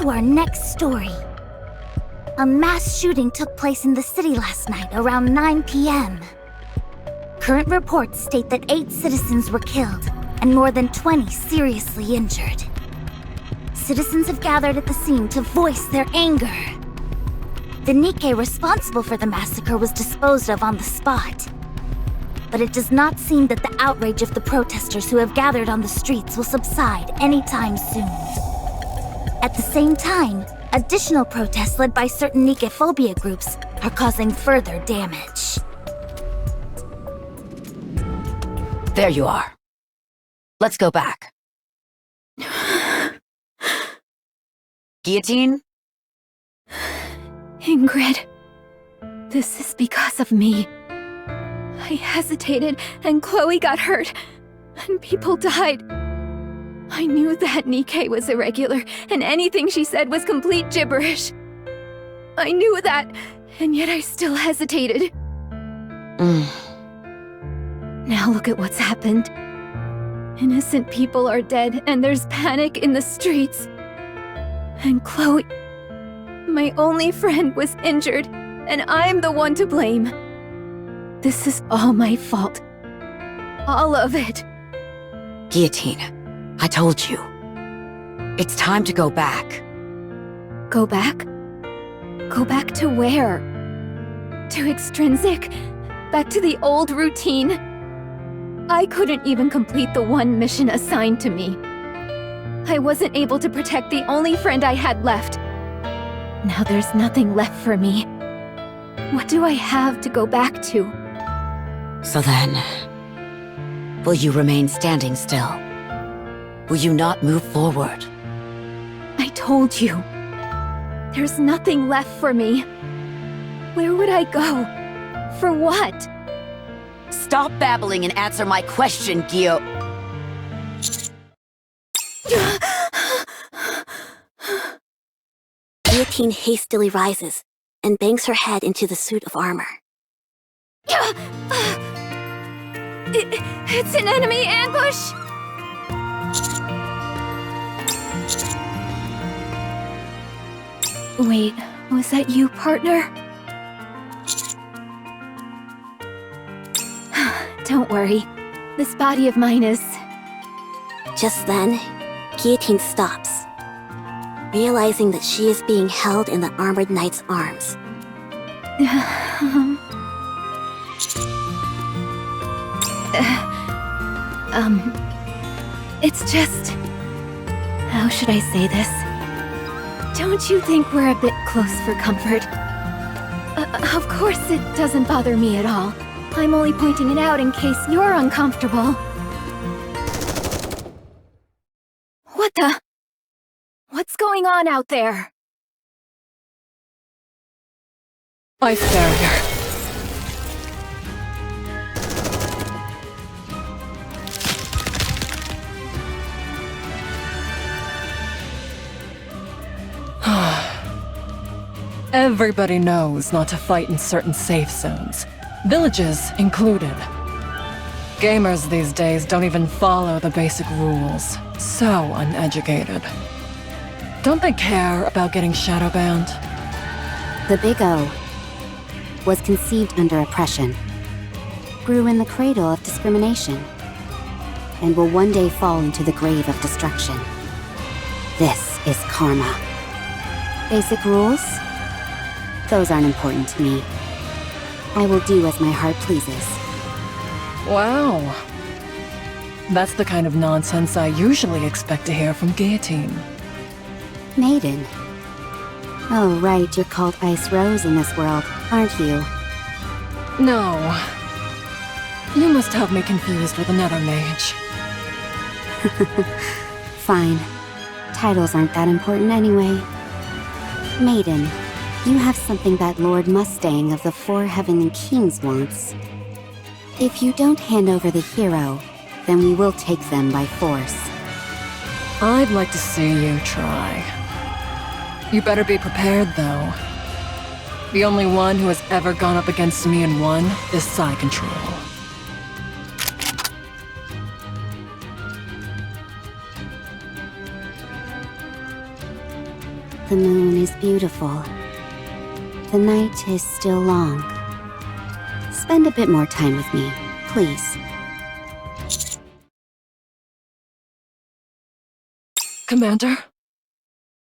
to our next story. A mass shooting took place in the city last night around 9 p.m. Current reports state that 8 citizens were killed and more than 20 seriously injured. Citizens have gathered at the scene to voice their anger. The NIKKE responsible for the massacre was disposed of on the spot. But it does not seem that the outrage of the protesters who have gathered on the streets will subside anytime soon. At the same time, additional protests led by certain NIKKE phobia groups are causing further damage. There you are. Let's go back. Guillotine? Ingrid, this is because of me. I hesitated, and Chloe got hurt, and people died. I knew that NIKKE was irregular, and anything she said was complete gibberish. I knew that, and yet I still hesitated. Now look at what's happened. Innocent people are dead, and there's panic in the streets. And Chloe, my only friend, was injured, and I'm the one to blame. This is all my fault. All of it. Guillotine, I told you. It's time to go back. Go back? Go back to where? To Extrinsic? Back to the old routine? I couldn't even complete the one mission assigned to me. I wasn't able to protect the only friend I had left. Now there's nothing left for me. What do I have to go back to? So then, will you remain standing still? Will you not move forward? I told you. There's nothing left for me. Where would I go? For what? Stop babbling and answer my question, Gio. Guillotine hastily rises and bangs her head into the suit of armor. It's an enemy ambush! Wait, was that you, partner? Don't worry. This body of mine is... Just then, Guillotine stops, realizing that she is being held in the armored knight's arms. It's just... How should I say this? Don't you think we're a bit close for comfort? Of course it doesn't bother me at all. I'm only pointing it out in case you're uncomfortable. What the? What's going on out there? Ice barrier. Everybody knows not to fight in certain safe zones, villages included. Gamers these days don't even follow the basic rules. So uneducated. Don't they care about getting shadow banned? The Big O was conceived under oppression, grew in the cradle of discrimination, and will one day fall into the grave of destruction. This is karma. Basic rules? Those aren't important to me. I will do as my heart pleases. Wow. That's the kind of nonsense I usually expect to hear from Guillotine. Maiden. Oh, right, you're called Ice Rose in this world, aren't you? No. You must have me confused with another mage. Fine. Titles aren't that important anyway. Maiden, you have something that Lord Mustang of the Four Heavenly Kings wants. If you don't hand over the hero, then we will take them by force. I'd like to see you try. You better be prepared, though. The only one who has ever gone up against me and won is Psy Control. The moon is beautiful. The night is still long. Spend a bit more time with me, please. Commander?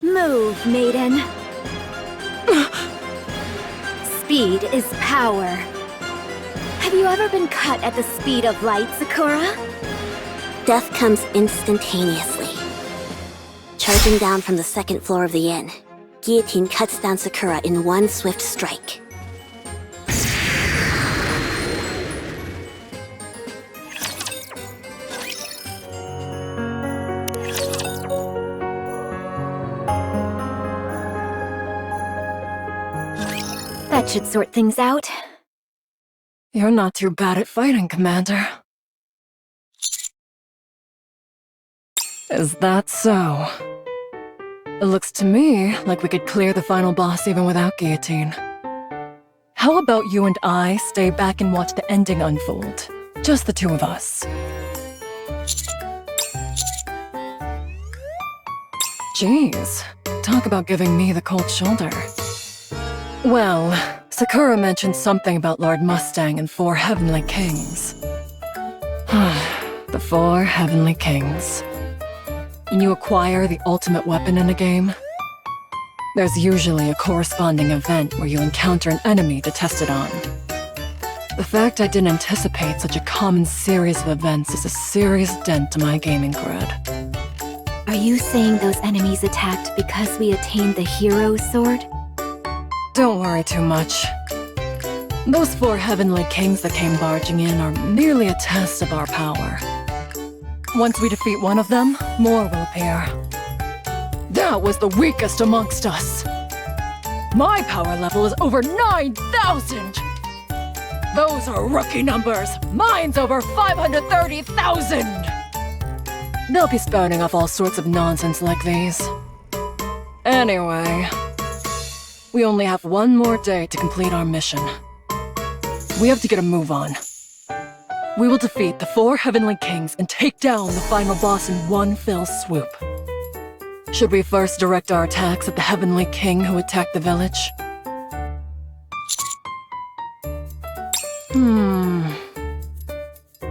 Move, maiden. Speed is power. Have you ever been cut at the speed of light, Sakura? Death comes instantaneously. Charging down from the second floor of the inn, Guillotine cuts down Sakura in one swift strike. That should sort things out. You're not too bad at fighting, Commander. Is that so? It looks to me like we could clear the final boss even without Guillotine. How about you and I stay back and watch the ending unfold? Just the two of us. Jeez, talk about giving me the cold shoulder. Well, Sakura mentioned something about Lord Mustang and 4 Heavenly Kings. The 4 Heavenly Kings. When you acquire the ultimate weapon in a game, there's usually a corresponding event where you encounter an enemy to test it on. The fact I didn't anticipate such a common series of events is a serious dent to my gaming cred. Are you saying those enemies attacked because we attained the hero's sword? Don't worry too much. Those 4 Heavenly Kings that came barging in are merely a test of our power. Once we defeat one of them, more will appear. That was the weakest amongst us. My power level is over 9,000! Those are rookie numbers! Mine's over 530,000! They'll be spouting off all sorts of nonsense like these. Anyway, we only have one more day to complete our mission. We have to get a move on. We will defeat the 4 Heavenly Kings and take down the final boss in one fell swoop. Should we first direct our attacks at the Heavenly King who attacked the village?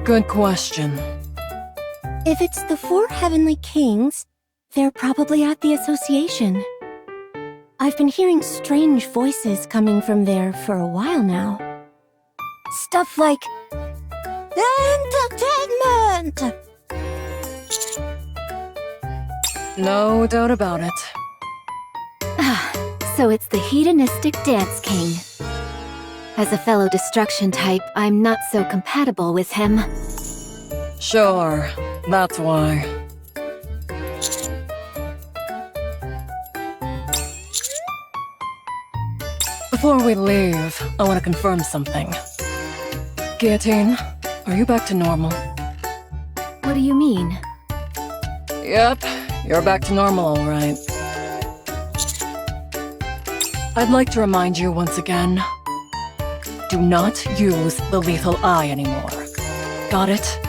Good question. If it's the 4 Heavenly Kings, they're probably at the association. I've been hearing strange voices coming from there for a while now. Stuff like, entertainment! No doubt about it. So it's the hedonistic Dance King. As a fellow destruction type, I'm not so compatible with him. Sure, that's why. Before we leave, I want to confirm something. Guillotine, are you back to normal? What do you mean? Yep, you're back to normal, all right. I'd like to remind you once again, do not use the lethal eye anymore. Got it?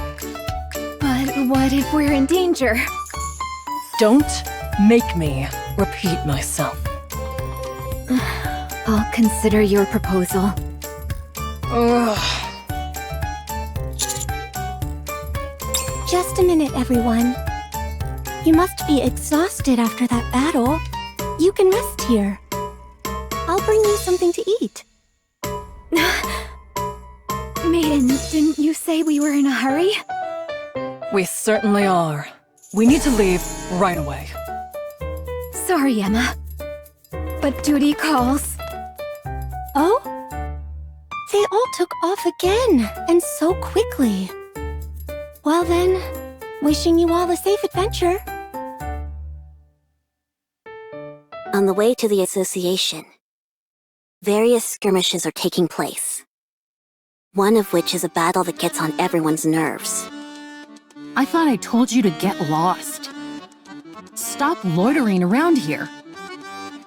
But what if we're in danger? Don't make me repeat myself. I'll consider your proposal. Ugh. Just a minute, everyone. You must be exhausted after that battle. You can rest here. I'll bring you something to eat. Maiden, didn't you say we were in a hurry? We certainly are. We need to leave right away. Sorry, Emma. But duty calls. Oh? They all took off again, and so quickly. Well then, wishing you all a safe adventure. On the way to the association, various skirmishes are taking place. One of which is a battle that gets on everyone's nerves. I thought I told you to get lost. Stop loitering around here.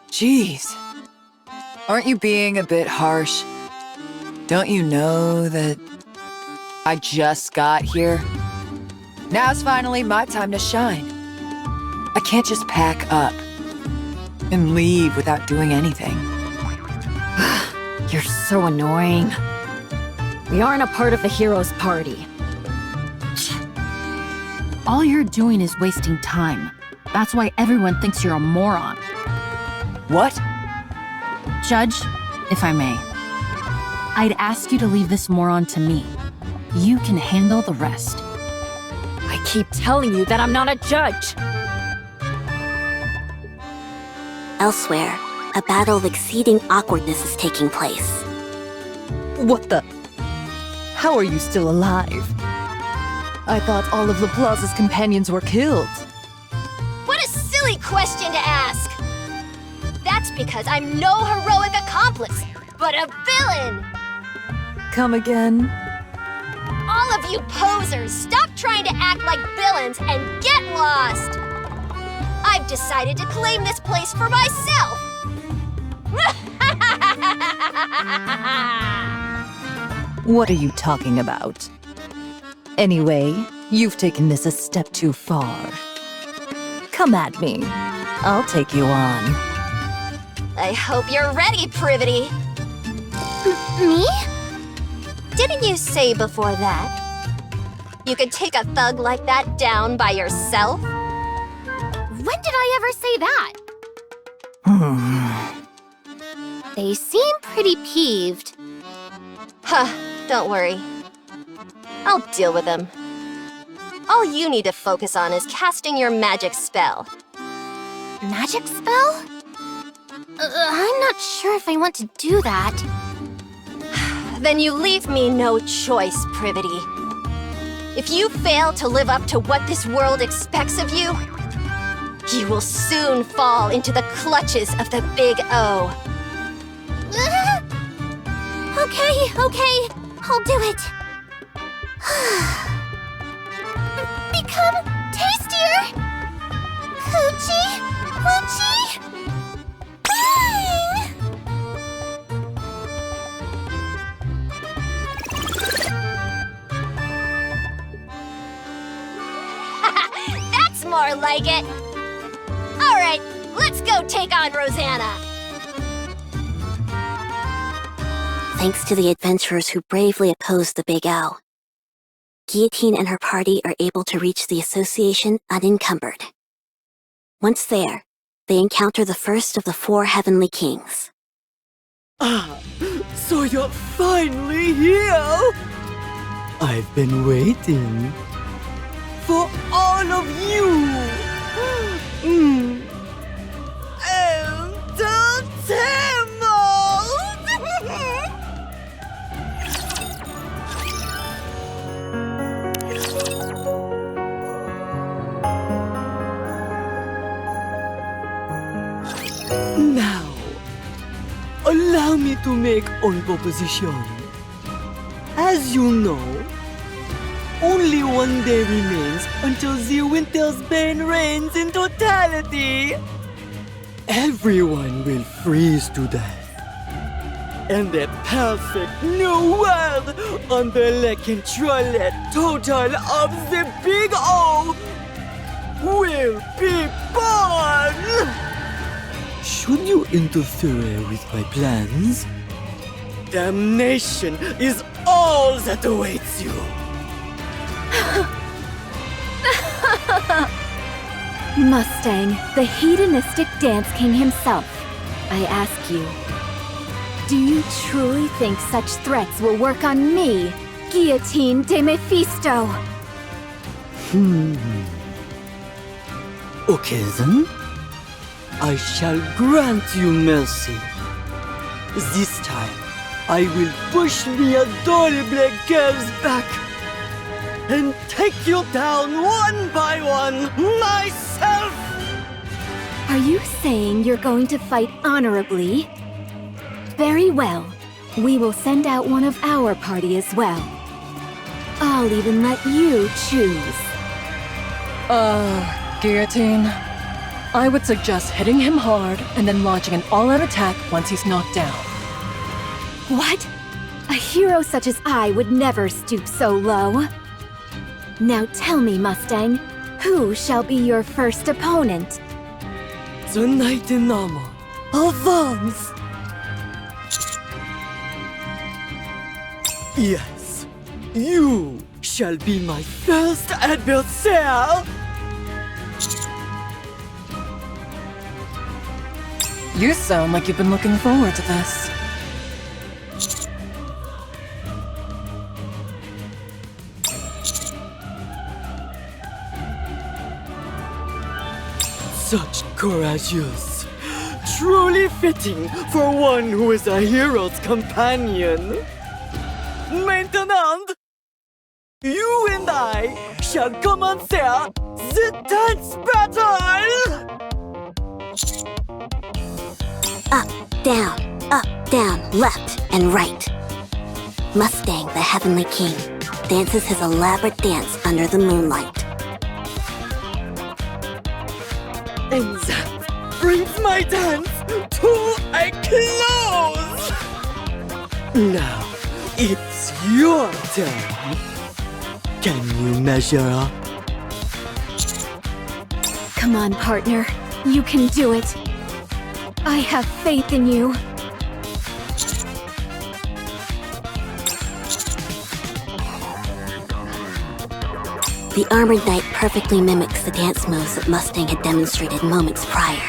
Jeez. Aren't you being a bit harsh? Don't you know that I just got here? Now's finally my time to shine. I can't just pack up. and leave without doing anything. You're so annoying. We aren't a part of the hero's party. All you're doing is wasting time. That's why everyone thinks you're a moron. What? Judge, if I may, I'd ask you to leave this moron to me. You can handle the rest. I keep telling you that I'm not a judge. Elsewhere, a battle of exceeding awkwardness is taking place. What the? How are you still alive? I thought all of LaPlaza's companions were killed. What a silly question to ask! That's because I'm no heroic accomplice, but a villain! Come again? All of you posers, stop trying to act like villains and get lost! I've decided to claim this place for myself! What are you talking about? Anyway, you've taken this a step too far. Come at me. I'll take you on. I hope you're ready, Privity! Me? Didn't you say before that you could take a thug like that down by yourself? When did I ever say that? They seem pretty peeved. Huh, don't worry. I'll deal with them. All you need to focus on is casting your magic spell. Magic spell? I'm not sure if I want to do that. Then you leave me no choice, Privity. If you fail to live up to what this world expects of you, you will soon fall into the clutches of the Big O. Okay, I'll do it. Become tastier! Hoochie! Bang! That's more like it! Alright, let's go take on Rosanna! Thanks to the adventurers who bravely opposed the Big O, Guillotine and her party are able to reach the association unencumbered. Once there, they encounter the first of the 4 heavenly kings. Ah, so you're finally here! I've been waiting for all of you! Now, allow me to make one proposition. As you know, only one day remains until the winter's bane reigns in totality. Everyone will freeze to death. And the perfect new world on the uncontrolled total of the Big O will be born! Should you interfere with my plans, damnation is all that awaits you. Mustang, the hedonistic dance king himself, I ask you, do you truly think such threats will work on me, Guillotine de Mephisto? Okay then, I shall grant you mercy. This time, I will push the adorable girls back and take you down one by one myself! Are you saying you're going to fight honorably? Very well. We will send out one of our party as well. I'll even let you choose. Guillotine. I would suggest hitting him hard and then launching an all-out attack once he's knocked down. What? A hero such as I would never stoop so low. Now tell me, Mustang, who shall be your first opponent? the night in armor. Avance! Yes, you shall be my first adversary! You sound like you've been looking forward to this. Such courageous. Truly fitting for one who is a hero's companion. Maintenant, you and I shall commencer the dance battle! Up, down, left, and right. Mustang, the Heavenly King, dances his elaborate dance under the moonlight. And that brings my dance to a close! Now, it's your turn. Can you measure up? Come on, partner. You can do it. I have faith in you. The Armored Knight perfectly mimics the dance moves that Mustang had demonstrated moments prior.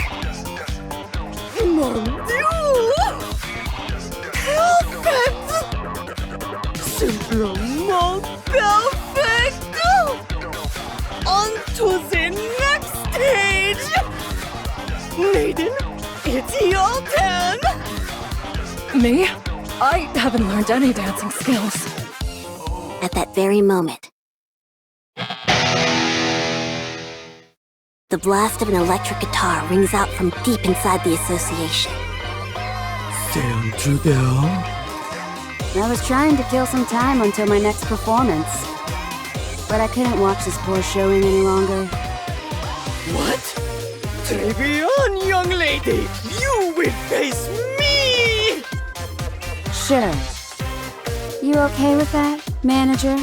Mon Dieu! Perfect! Simplement perfect! On to the next stage! Maiden, it's your turn! Me? I haven't learned any dancing skills. At that very moment, the blast of an electric guitar rings out from deep inside the association. Stand to them. I was trying to kill some time until my next performance. But I couldn't watch this poor showing any longer. What? Trevion, young lady! You will face me! Sure. You okay with that, manager?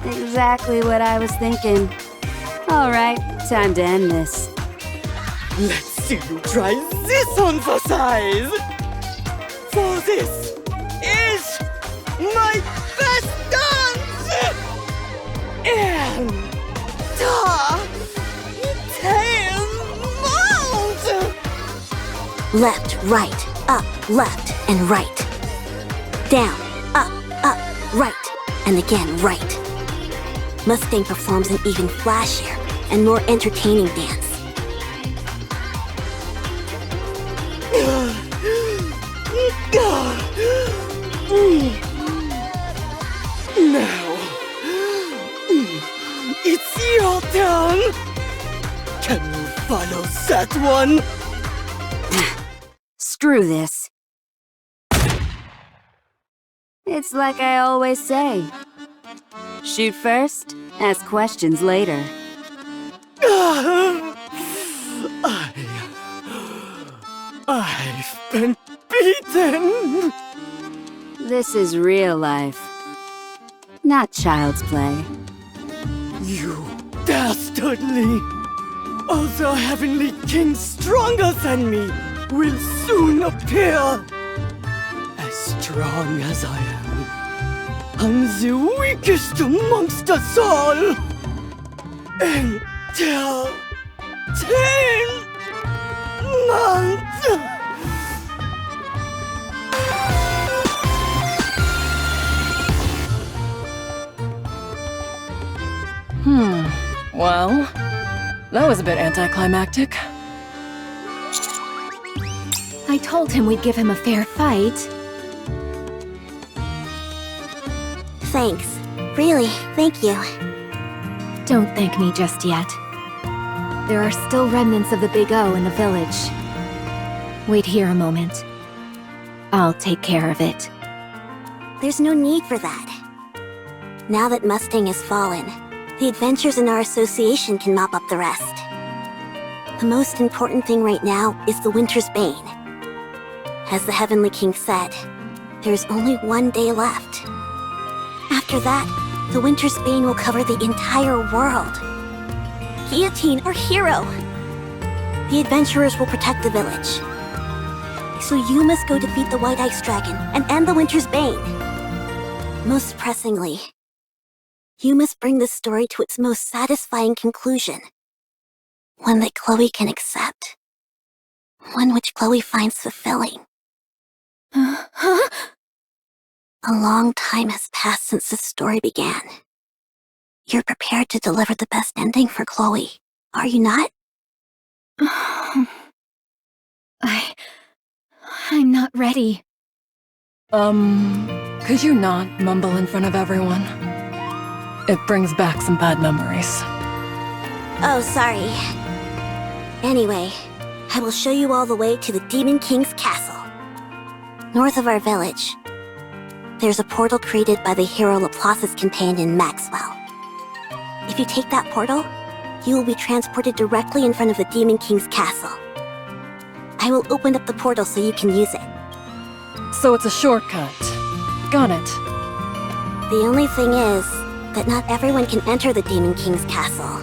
Exactly what I was thinking. Alright, time to end this. Let's see you try this on for size! For this is my best dance! And tail mount! left, right, up, left, and right. Down, up, right, and again right. Mustang performs an even flashier and more entertaining dance. Now, it's your turn! Can you follow that one? Screw this. It's like I always say. Shoot first, ask questions later. I've been beaten! This is real life. Not child's play. You dastardly! Other heavenly kings stronger than me will soon appear! As strong as I am, I'm the weakest amongst us all! Until 10 months! Well, that was a bit anticlimactic. I told him we'd give him a fair fight. Thanks. Really, thank you. Don't thank me just yet. There are still remnants of the Big O in the village. Wait here a moment. I'll take care of it. There's no need for that. Now that Mustang has fallen, the adventures in our association can mop up the rest. The most important thing right now is the Winter's Bane. As the Heavenly King said, there's only one day left. After that, the winter's bane will cover the entire world. Guillotine or hero. The adventurers will protect the village. So you must go defeat the White Ice Dragon and end the winter's bane. Most pressingly, you must bring this story to its most satisfying conclusion. One that Chloe can accept. One which Chloe finds fulfilling. Huh? A long time has passed since this story began. You're prepared to deliver the best ending for Chloe, are you not? I'm not ready. Could you not mumble in front of everyone? It brings back some bad memories. Oh, sorry. Anyway, I will show you all the way to the Demon King's castle. North of our village, there's a portal created by the hero Laplace's companion Maxwell. If you take that portal, you will be transported directly in front of the Demon King's castle. I will open up the portal so you can use it. So it's a shortcut. Got it. The only thing is that not everyone can enter the Demon King's castle.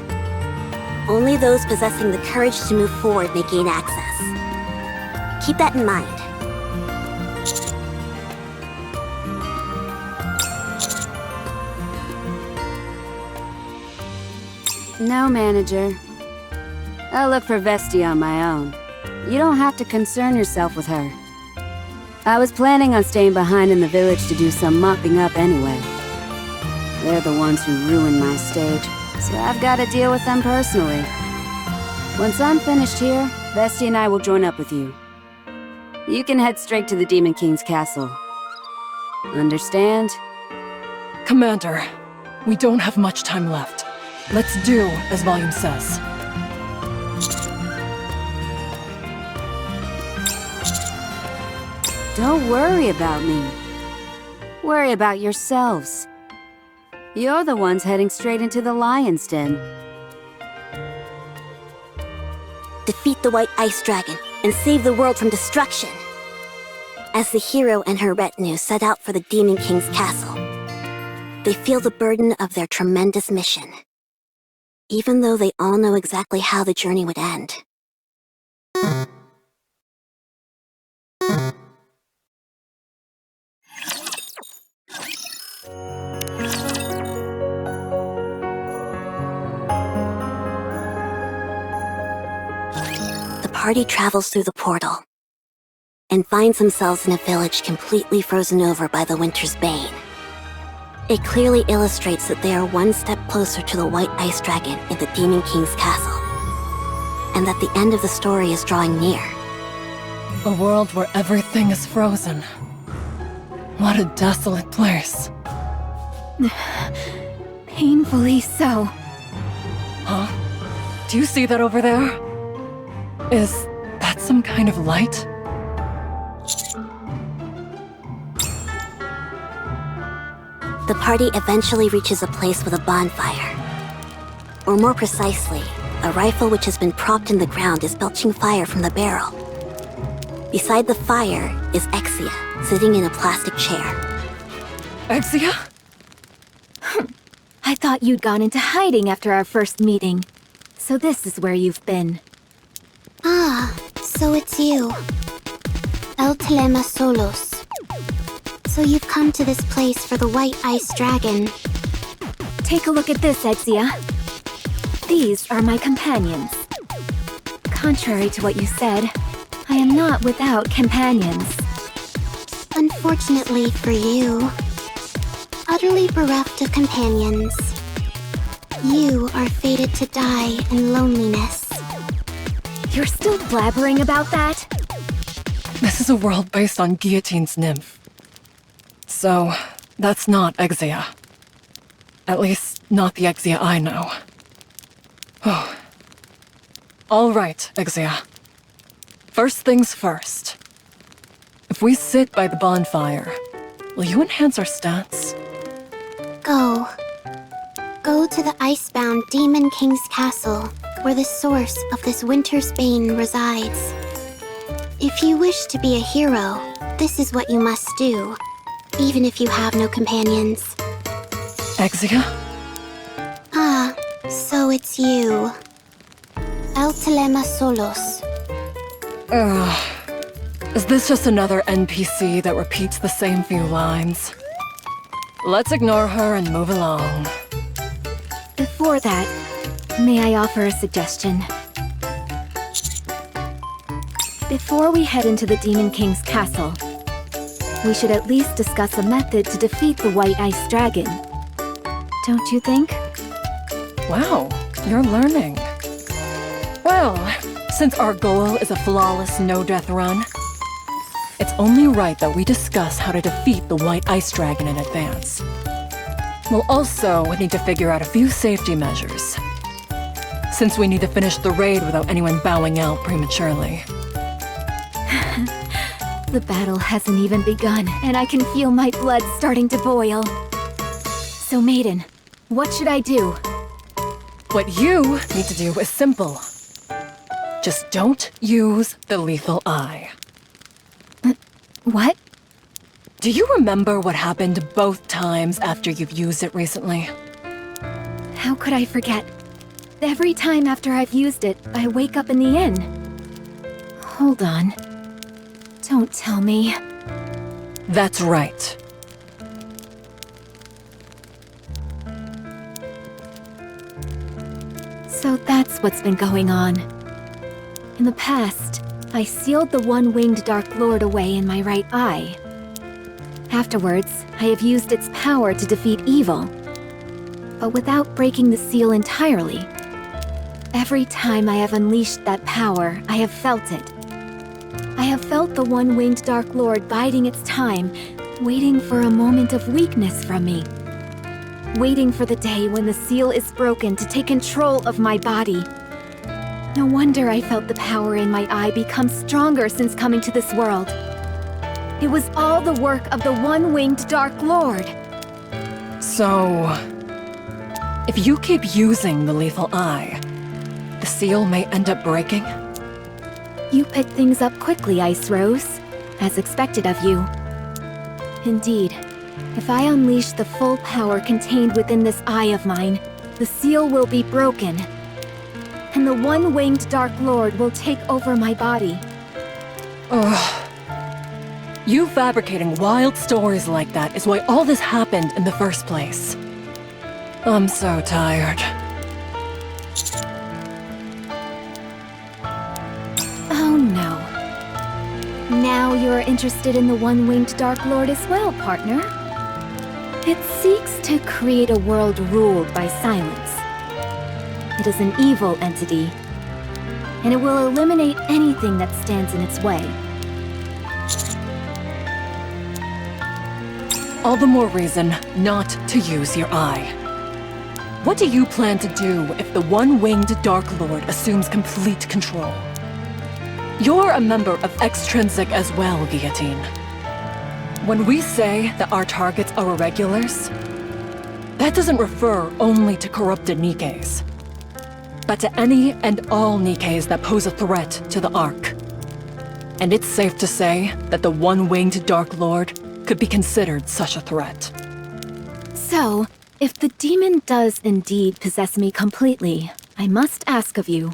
Only those possessing the courage to move forward may gain access. Keep that in mind. No, manager. I'll look for Vestia on my own. You don't have to concern yourself with her. I was planning on staying behind in the village to do some mopping up anyway. They're the ones who ruined my stage, so I've got to deal with them personally. Once I'm finished here, Vestia and I will join up with you. You can head straight to the Demon King's castle. Understand? Commander, we don't have much time left. Let's do as Volume says. Don't worry about me. Worry about yourselves. You're the ones heading straight into the Lion's Den. Defeat the White Ice Dragon and save the world from destruction. As the hero and her retinue set out for the Demon King's castle, they feel the burden of their tremendous mission, even though they all know exactly how the journey would end. The party travels through the portal and finds themselves in a village completely frozen over by the winter's bane. It clearly illustrates that they are one step closer to the White Ice Dragon in the Demon King's castle, and that the end of the story is drawing near. A world where everything is frozen. What a desolate place. Painfully so. Huh? Do you see that over there? Is that some kind of light? The party eventually reaches a place with a bonfire. Or more precisely, a rifle which has been propped in the ground is belching fire from the barrel. Beside the fire is Exia, sitting in a plastic chair. Exia? I thought you'd gone into hiding after our first meeting. So this is where you've been. Ah, so it's you. El Telema Solos. So you've come to this place for the White Ice Dragon. Take a look at this, Exia. These are my companions. Contrary to what you said, I am not without companions. Unfortunately for you, utterly bereft of companions, you are fated to die in loneliness. You're still blabbering about that? This is a world based on Guillotine's nymph. So, that's not Exia. At least, not the Exia I know. Oh. All right, Exia. First things first. If we sit by the bonfire, will you enhance our stats? Go. Go to the icebound Demon King's castle, where the source of this winter's bane resides. If you wish to be a hero, this is what you must do, even if you have no companions. Exia? Ah, so it's you. El telema solos. Is this just another NPC that repeats the same few lines? Let's ignore her and move along. Before that, may I offer a suggestion? Before we head into the Demon King's castle, we should at least discuss a method to defeat the White Ice Dragon. Don't you think? Wow, you're learning. Well, since our goal is a flawless no-death run, it's only right that we discuss how to defeat the White Ice Dragon in advance. We'll also need to figure out a few safety measures, since we need to finish the raid without anyone bowing out prematurely. The battle hasn't even begun, and I can feel my blood starting to boil. So, Maiden, what should I do? What you need to do is simple. Just don't use the lethal eye. What? Do you remember what happened both times after you've used it recently? How could I forget? Every time after I've used it, I wake up in the inn. Hold on. Don't tell me. That's right. So that's what's been going on. In the past, I sealed the one-winged Dark Lord away in my right eye. Afterwards, I have used its power to defeat evil, but without breaking the seal entirely. Every time I have unleashed that power, I have felt it. I have felt the one-winged Dark Lord biding its time, waiting for a moment of weakness from me. Waiting for the day when the seal is broken to take control of my body. No wonder I felt the power in my eye become stronger since coming to this world. It was all the work of the one-winged Dark Lord. So, if you keep using the lethal eye, the seal may end up breaking? You pick things up quickly, Ice Rose, as expected of you. Indeed, if I unleash the full power contained within this eye of mine, the seal will be broken. And the one-winged Dark Lord will take over my body. Ugh. You fabricating wild stories like that is why all this happened in the first place. I'm so tired. Oh no. Now you're interested in the one-winged Dark Lord as well, partner. It seeks to create a world ruled by silence. It is an evil entity, and it will eliminate anything that stands in its way. All the more reason not to use your eye. What do you plan to do if the one-winged Dark Lord assumes complete control? You're a member of Extrinsic as well, Guillotine. When we say that our targets are irregulars, that doesn't refer only to corrupted NIKKEs, but to any and all NIKKEs that pose a threat to the Ark. And it's safe to say that the one-winged Dark Lord could be considered such a threat. So, if the demon does indeed possess me completely, I must ask of you.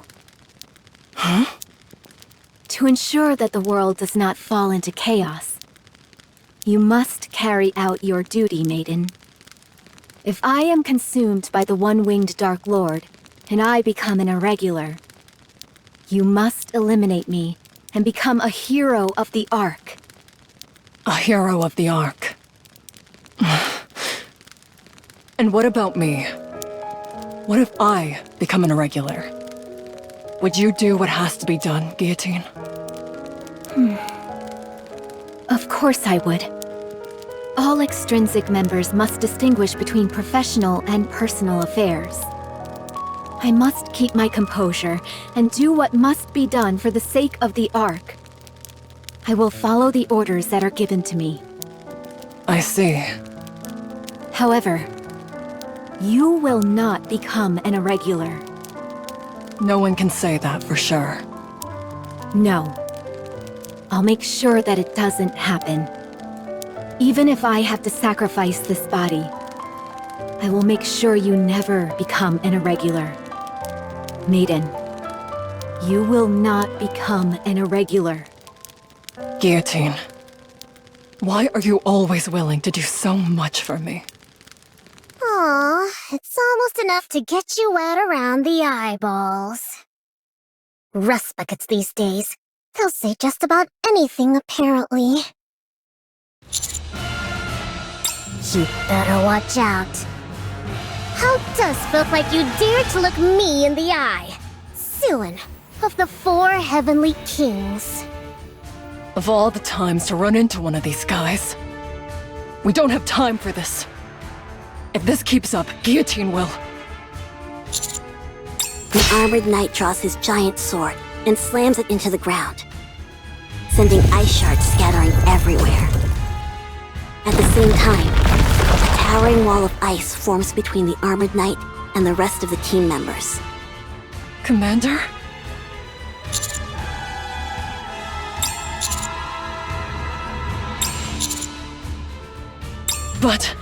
Huh? To ensure that the world does not fall into chaos, you must carry out your duty, Maiden. If I am consumed by the one-winged Dark Lord, and I become an irregular, you must eliminate me and become a hero of the Ark. A hero of the Ark. And what about me? What if I become an irregular? Would you do what has to be done, Guillotine? Of course I would. All extrinsic members must distinguish between professional and personal affairs. I must keep my composure and do what must be done for the sake of the Ark. I will follow the orders that are given to me. I see. However, you will not become an irregular. No one can say that for sure. No. I'll make sure that it doesn't happen. Even if I have to sacrifice this body, I will make sure you never become an irregular. Maiden, you will not become an irregular. Guillotine. Why are you always willing to do so much for me? Aw, it's almost enough to get you wet around the eyeballs. Rust buckets these days. They'll say just about anything, apparently. You better watch out. How does feel like you dare to look me in the eye? Suin of the 4 Heavenly Kings. Of all the times to run into one of these guys. We don't have time for this. If this keeps up, Guillotine will. The armored knight draws his giant sword and slams it into the ground, sending ice shards scattering everywhere. At the same time, a towering wall of ice forms between the armored knight and the rest of the team members. Commander? But...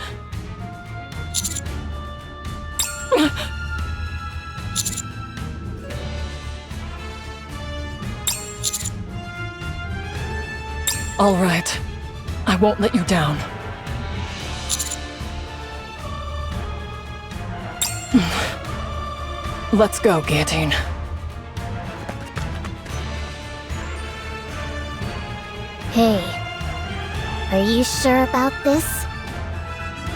All right. I won't let you down. Let's go, Guillotine. Hey, are you sure about this?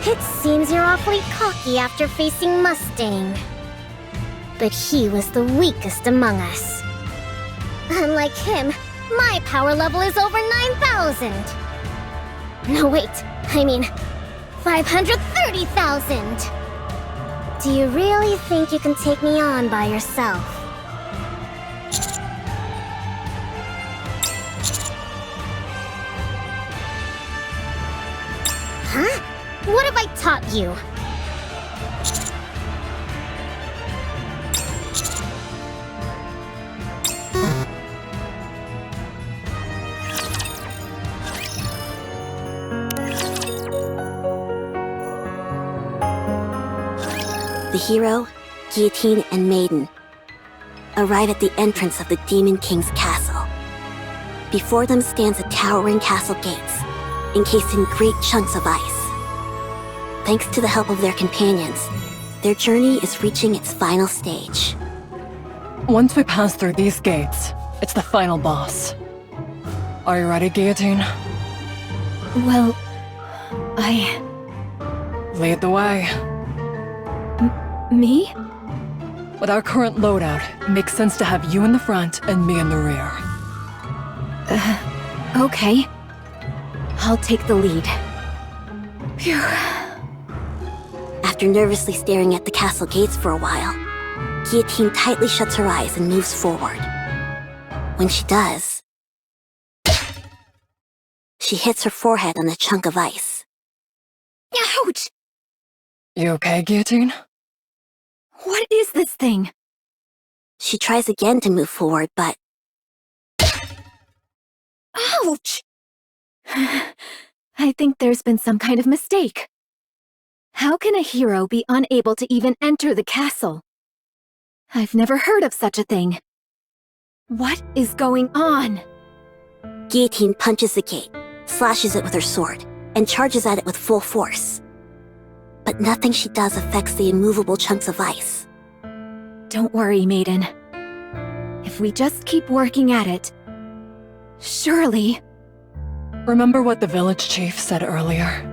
It seems you're awfully cocky after facing Mustang. But he was the weakest among us. Unlike him, my power level is over 9,000. No, wait, I mean 530,000. Do you really think you can take me on by yourself? Huh? What have I taught you? The hero, Guillotine, and Maiden arrive at the entrance of the Demon King's castle. Before them stands a towering castle gates, encased in great chunks of ice. Thanks to the help of their companions, their journey is reaching its final stage. Once we pass through these gates, it's the final boss. Are you ready, Guillotine? Well, I... Lead the way. Me? With our current loadout, it makes sense to have you in the front and me in the rear. Okay. I'll take the lead. Phew. After nervously staring at the castle gates for a while, Guillotine tightly shuts her eyes and moves forward. When she does, she hits her forehead on a chunk of ice. Ouch! You okay, Guillotine? What is this thing? She tries again to move forward, but... Ouch! I think there's been some kind of mistake. How can a hero be unable to even enter the castle? I've never heard of such a thing. What is going on? Guillotine punches the gate, slashes it with her sword, and charges at it with full force. But nothing she does affects the immovable chunks of ice. Don't worry, Maiden. If we just keep working at it, surely... Remember what the village chief said earlier?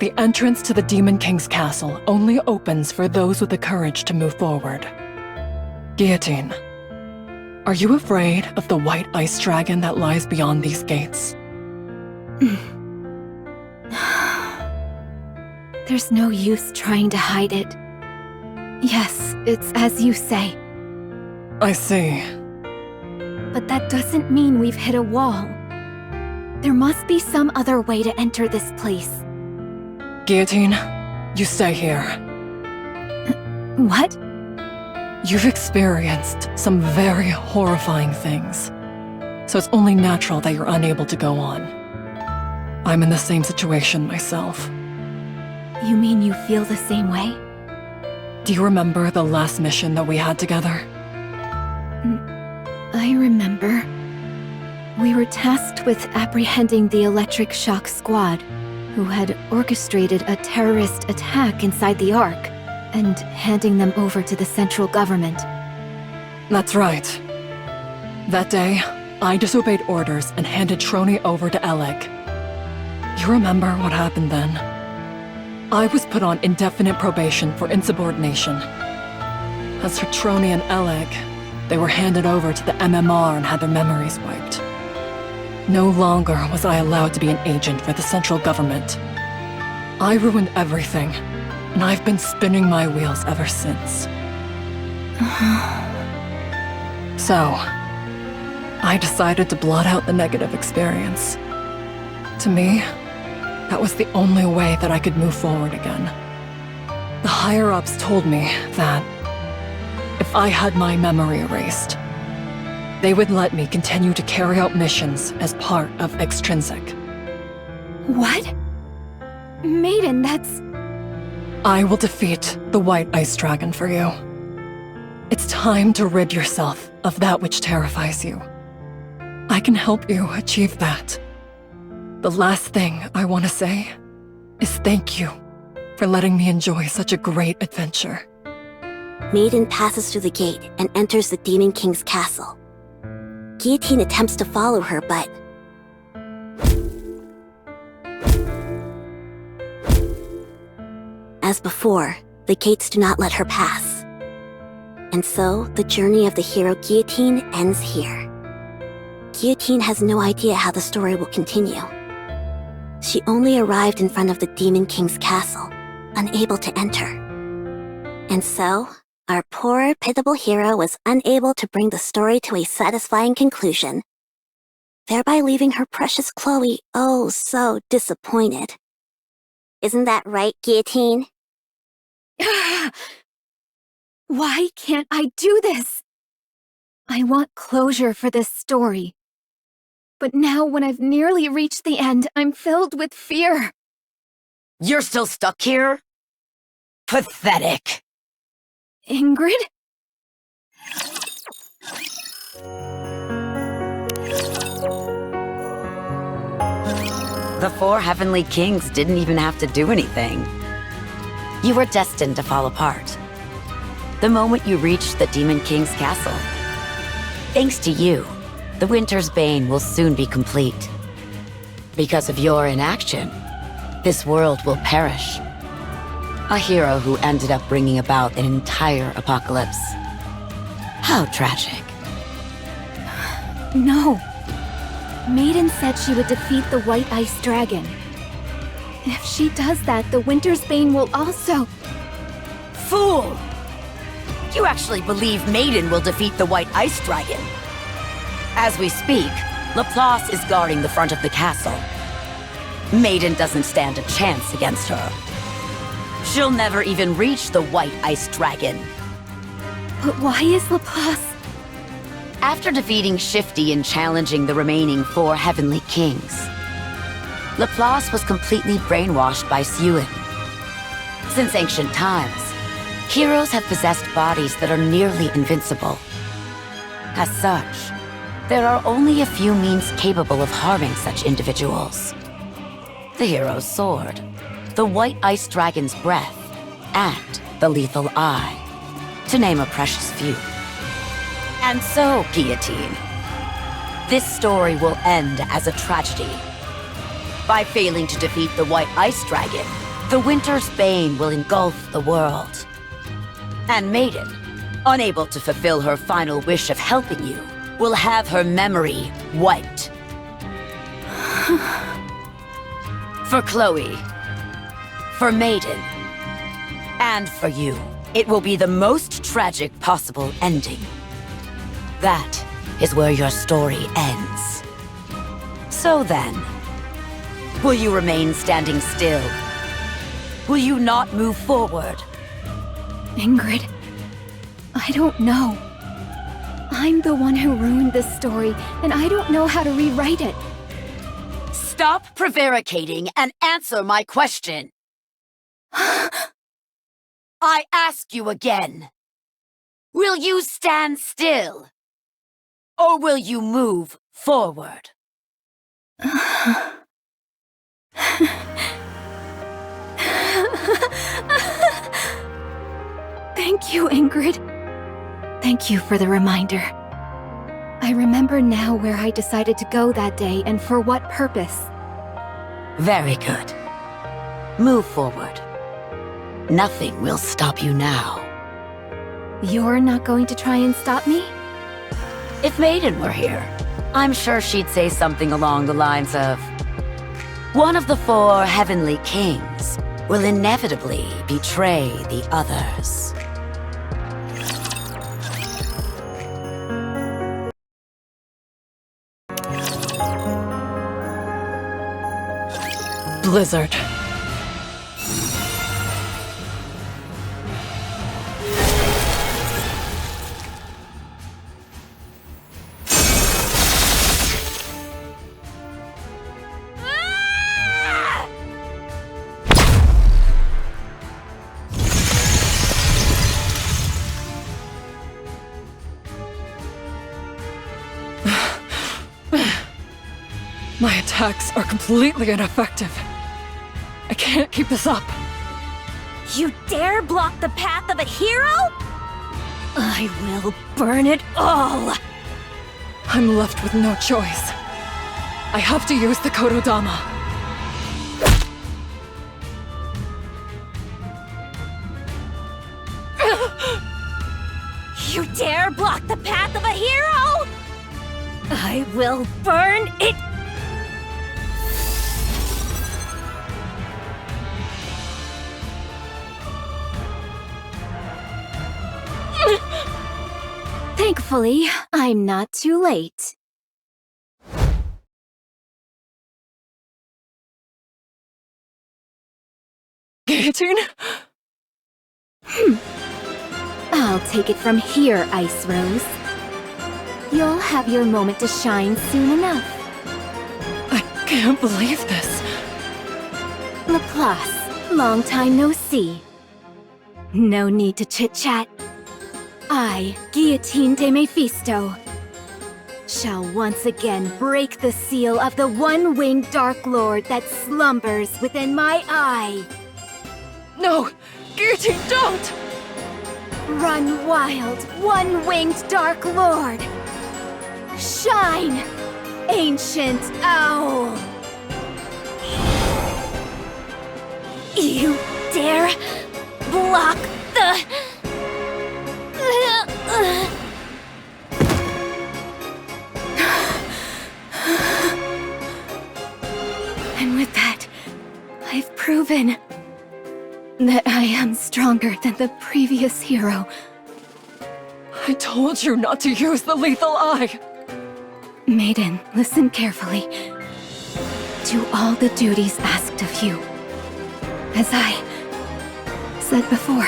The entrance to the Demon King's castle only opens for those with the courage to move forward. Guillotine, are you afraid of the white ice dragon that lies beyond these gates? There's no use trying to hide it. Yes, it's as you say. I see. But that doesn't mean we've hit a wall. There must be some other way to enter this place. Guillotine, you stay here. What? You've experienced some very horrifying things, so it's only natural that you're unable to go on. I'm in the same situation myself. You mean you feel the same way? Do you remember the last mission that we had together? I remember. We were tasked with apprehending the Electric Shock Squad, who had orchestrated a terrorist attack inside the Ark, and handing them over to the central government. That's right. That day, I disobeyed orders and handed Trony over to Alec. You remember what happened then? I was put on indefinite probation for insubordination. As for Trony and Alec, they were handed over to the MMR and had their memories wiped. No longer was I allowed to be an agent for the central government. I ruined everything, and I've been spinning my wheels ever since. So, I decided to blot out the negative experience. To me, that was the only way that I could move forward again. The higher-ups told me that if I had my memory erased, they would let me continue to carry out missions as part of Extrinsic. What? Maiden, that's... I will defeat the White Ice Dragon for you. It's time to rid yourself of that which terrifies you. I can help you achieve that. The last thing I want to say is thank you for letting me enjoy such a great adventure. Maiden passes through the gate and enters the Demon King's castle. Guillotine attempts to follow her, but... As before, the gates do not let her pass. And so, the journey of the hero Guillotine ends here. Guillotine has no idea how the story will continue. She only arrived in front of the Demon King's castle, unable to enter. And so, our poor, pitiable hero was unable to bring the story to a satisfying conclusion, thereby leaving her precious Chloe oh so disappointed. Isn't that right, Guillotine? Why can't I do this? I want closure for this story. But now when I've nearly reached the end, I'm filled with fear. You're still stuck here? Pathetic. Ingrid? The four Heavenly Kings didn't even have to do anything. You were destined to fall apart. The moment you reached the Demon King's castle. Thanks to you, the Winter's Bane will soon be complete. Because of your inaction, this world will perish. A hero who ended up bringing about an entire apocalypse. How tragic. No. Maiden said she would defeat the White Ice Dragon. And if she does that, the Winter's Bane will also... Fool! You actually believe Maiden will defeat the White Ice Dragon. As we speak, Laplace is guarding the front of the castle. Maiden doesn't stand a chance against her. She'll never even reach the White Ice Dragon. But why is Laplace... After defeating Shifty and challenging the remaining four Heavenly Kings, Laplace was completely brainwashed by Sewin. Since ancient times, heroes have possessed bodies that are nearly invincible. As such, there are only a few means capable of harming such individuals. The hero's sword, the White Ice Dragon's breath, and the lethal eye, to name a precious few. And so, Guillotine, this story will end as a tragedy. By failing to defeat the White Ice Dragon, the Winter's Bane will engulf the world. And Maiden, unable to fulfill her final wish of helping you, will have her memory wiped. For Chloe, for Maiden, and for you, it will be the most tragic possible ending. That is where your story ends. So then, will you remain standing still? Will you not move forward? Ingrid, I don't know. I'm the one who ruined this story, and I don't know how to rewrite it. Stop prevaricating and answer my question! I ask you again. Will you stand still? Or will you move forward? Thank you, Ingrid. Thank you for the reminder. I remember now where I decided to go that day and for what purpose. Very good. Move forward. Nothing will stop you now. You're not going to try and stop me? If Maiden were here, I'm sure she'd say something along the lines of, one of the 4 heavenly kings will inevitably betray the others. Blizzard. My attacks are completely ineffective. I can't keep this up. You dare block the path of a hero? I will burn it all! I'm left with no choice. I have to use the Kododama. You dare block the path of a hero? I will burn it. Thankfully, I'm not too late. Guillotine? I'll take it from here, Ice Rose. You'll have your moment to shine soon enough. I can't believe this. Laplace, long time no see. No need to chit-chat. I, Guillotine de Mephisto, shall once again break the seal of the one-winged Dark Lord that slumbers within my eye. No! Guillotine, don't! Run wild, one-winged Dark Lord! Shine, ancient owl! You dare block the... And with that, I've proven that I am stronger than the previous hero. I told you not to use the lethal eye! Maiden, listen carefully. Do all the duties asked of you. As I said before,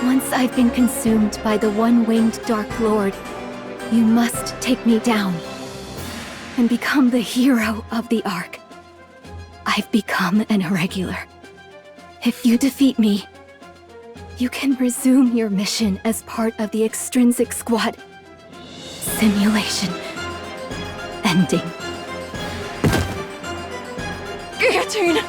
once I've been consumed by the one-winged Dark Lord, you must take me down and become the hero of the Ark. I've become an irregular. If you defeat me, you can resume your mission as part of the Extrinsic Squad. Simulation ending. Guillotine!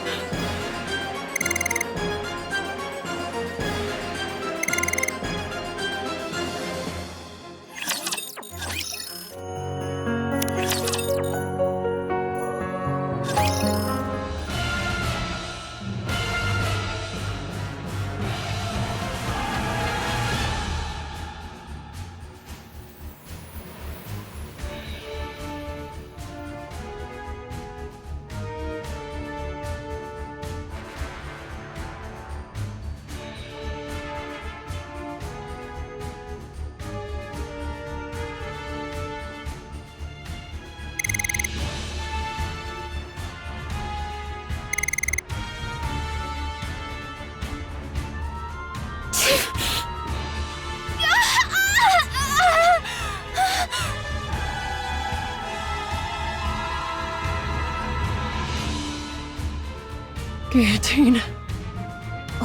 Guillotine.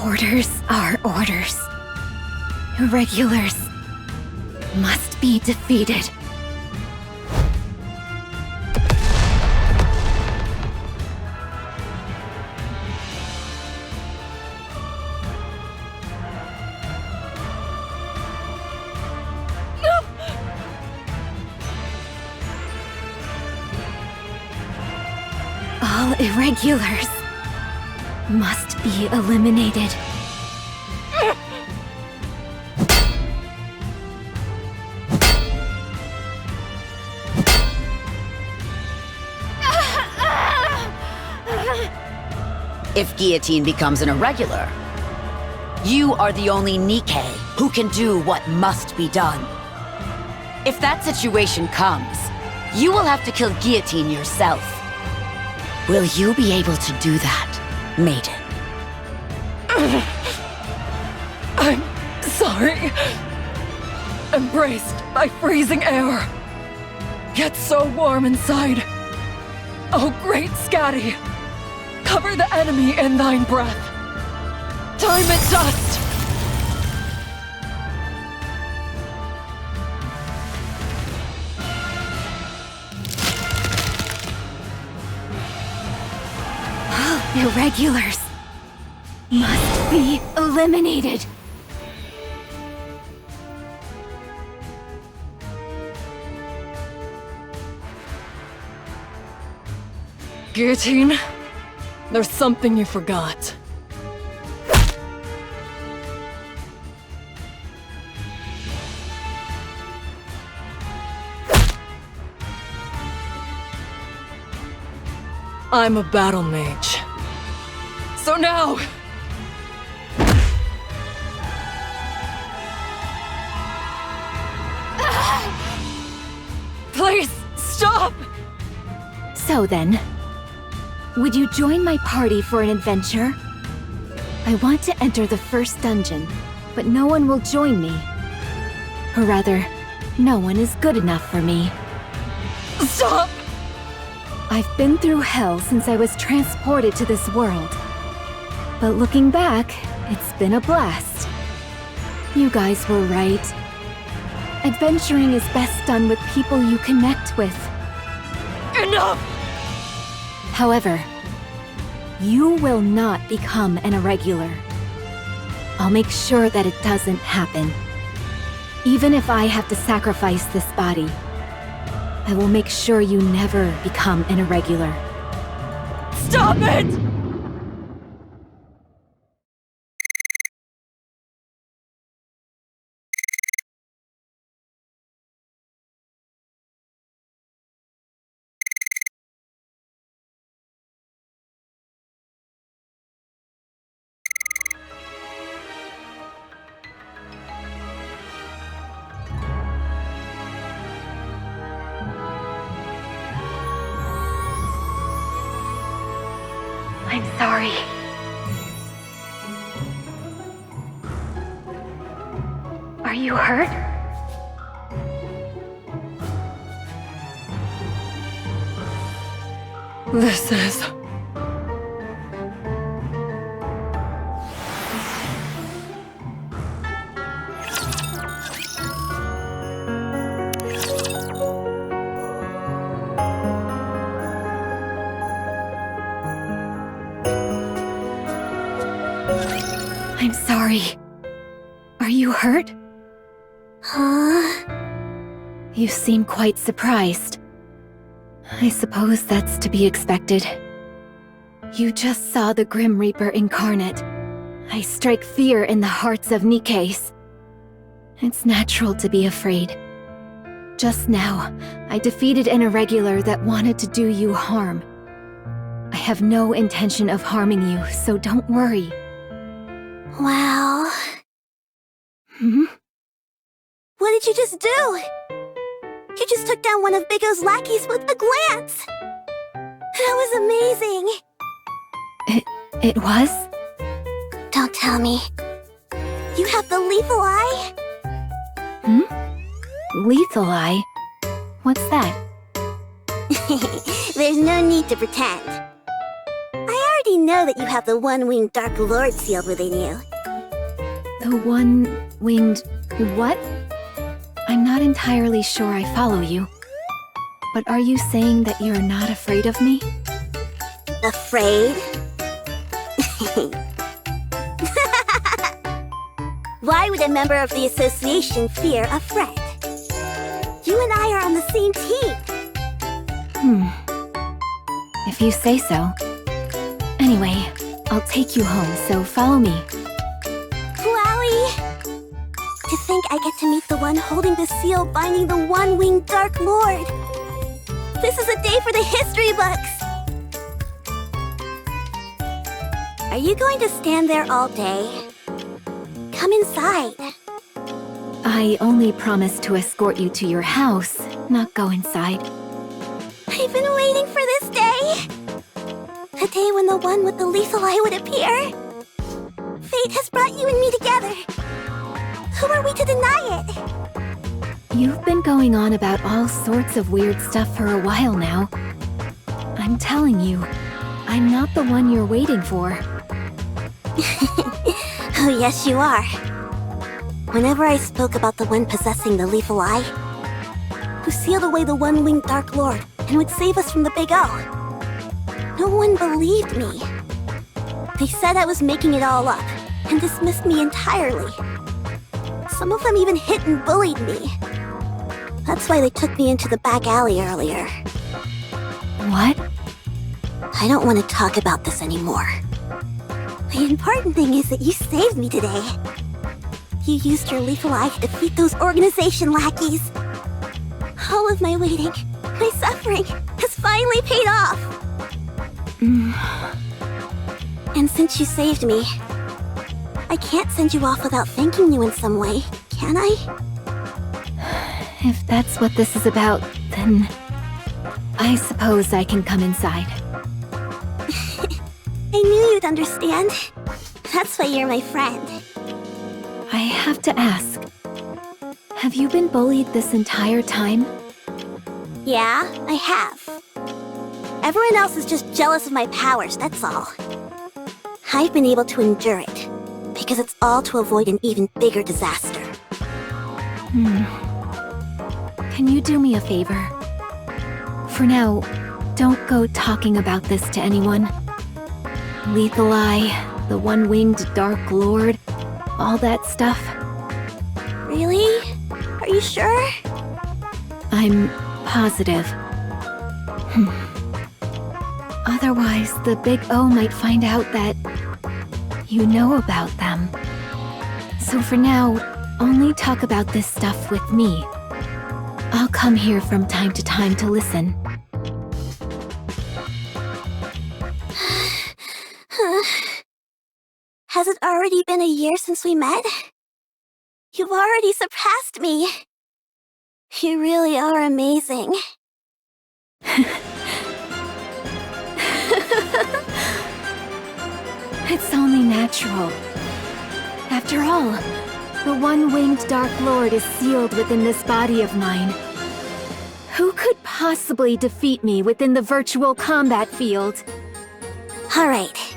Orders are orders. Irregulars must be defeated. All irregulars must be eliminated. If Guillotine becomes an irregular, you are the only NIKKE who can do what must be done. If that situation comes, you will have to kill Guillotine yourself. Will you be able to do that, maiden? I'm sorry. Embraced by freezing air, yet so warm inside. Oh, great Scatty, cover the enemy in thine breath. Time and dust. Irregulars must be eliminated. Guillotine, there's something you forgot. I'm a battle mage. So now... Please, stop! So then, would you join my party for an adventure? I want to enter the first dungeon, but no one will join me. Or rather, no one is good enough for me. Stop! I've been through hell since I was transported to this world. But looking back, it's been a blast. You guys were right. Adventuring is best done with people you connect with. Enough! However, you will not become an irregular. I'll make sure that it doesn't happen. Even if I have to sacrifice this body, I will make sure you never become an irregular. Stop it! I'm sorry. Are you hurt? This is... I'm sorry. Are you hurt? Huh? You seem quite surprised. I suppose that's to be expected. You just saw the Grim Reaper incarnate. I strike fear in the hearts of NIKKEs. It's natural to be afraid. Just now, I defeated an irregular that wanted to do you harm. I have no intention of harming you, so don't worry. Wow. Hmm? What did you just do? You just took down one of Big O's lackeys with a glance! That was amazing! It was? Don't tell me. You have the lethal eye? Lethal eye? What's that? There's no need to pretend. I already know that you have the one-winged Dark Lord sealed within you. The one-winged... what? I'm not entirely sure I follow you. But are you saying that you're not afraid of me? Afraid? Why would a member of the association fear a friend? You and I are on the same team. If you say so. Anyway, I'll take you home, so follow me. Wowie! To think I get to meet the one holding the seal binding the one-winged Dark Lord. This is a day for the history books! Are you going to stand there all day? Come inside. I only promised to escort you to your house, not go inside. I've been waiting for this day! The day when the one with the lethal eye would appear. Fate has brought you and me together. Who are we to deny it? You've been going on about all sorts of weird stuff for a while now. I'm telling you, I'm not the one you're waiting for. Oh, yes, you are. Whenever I spoke about the one possessing the lethal eye, who sealed away the one-winged Dark Lord and would save us from the Big O, no one believed me. They said I was making it all up and dismissed me entirely. Some of them even hit and bullied me. That's why they took me into the back alley earlier. What? I don't want to talk about this anymore. The important thing is that you saved me today. You used your lethal eye to defeat those organization lackeys. All of my waiting, my suffering, has finally paid off. And since you saved me, I can't send you off without thanking you in some way, can I? If that's what this is about, then I suppose I can come inside. I knew you'd understand. That's why you're my friend. I have to ask, have you been bullied this entire time? Yeah, I have. Everyone else is just jealous of my powers, that's all. I've been able to endure it, because it's all to avoid an even bigger disaster. Can you do me a favor? For now, don't go talking about this to anyone. Lethal Eye, the one-winged Dark Lord, all that stuff. Really? Are you sure? I'm positive. Otherwise, the Big O might find out that you know about them. So for now, only talk about this stuff with me. I'll come here from time to time to listen. Has it already been a year since we met? You've already surpassed me. You really are amazing. It's only natural. After all, the one-winged Dark Lord is sealed within this body of mine. Who could possibly defeat me within the virtual combat field? Alright.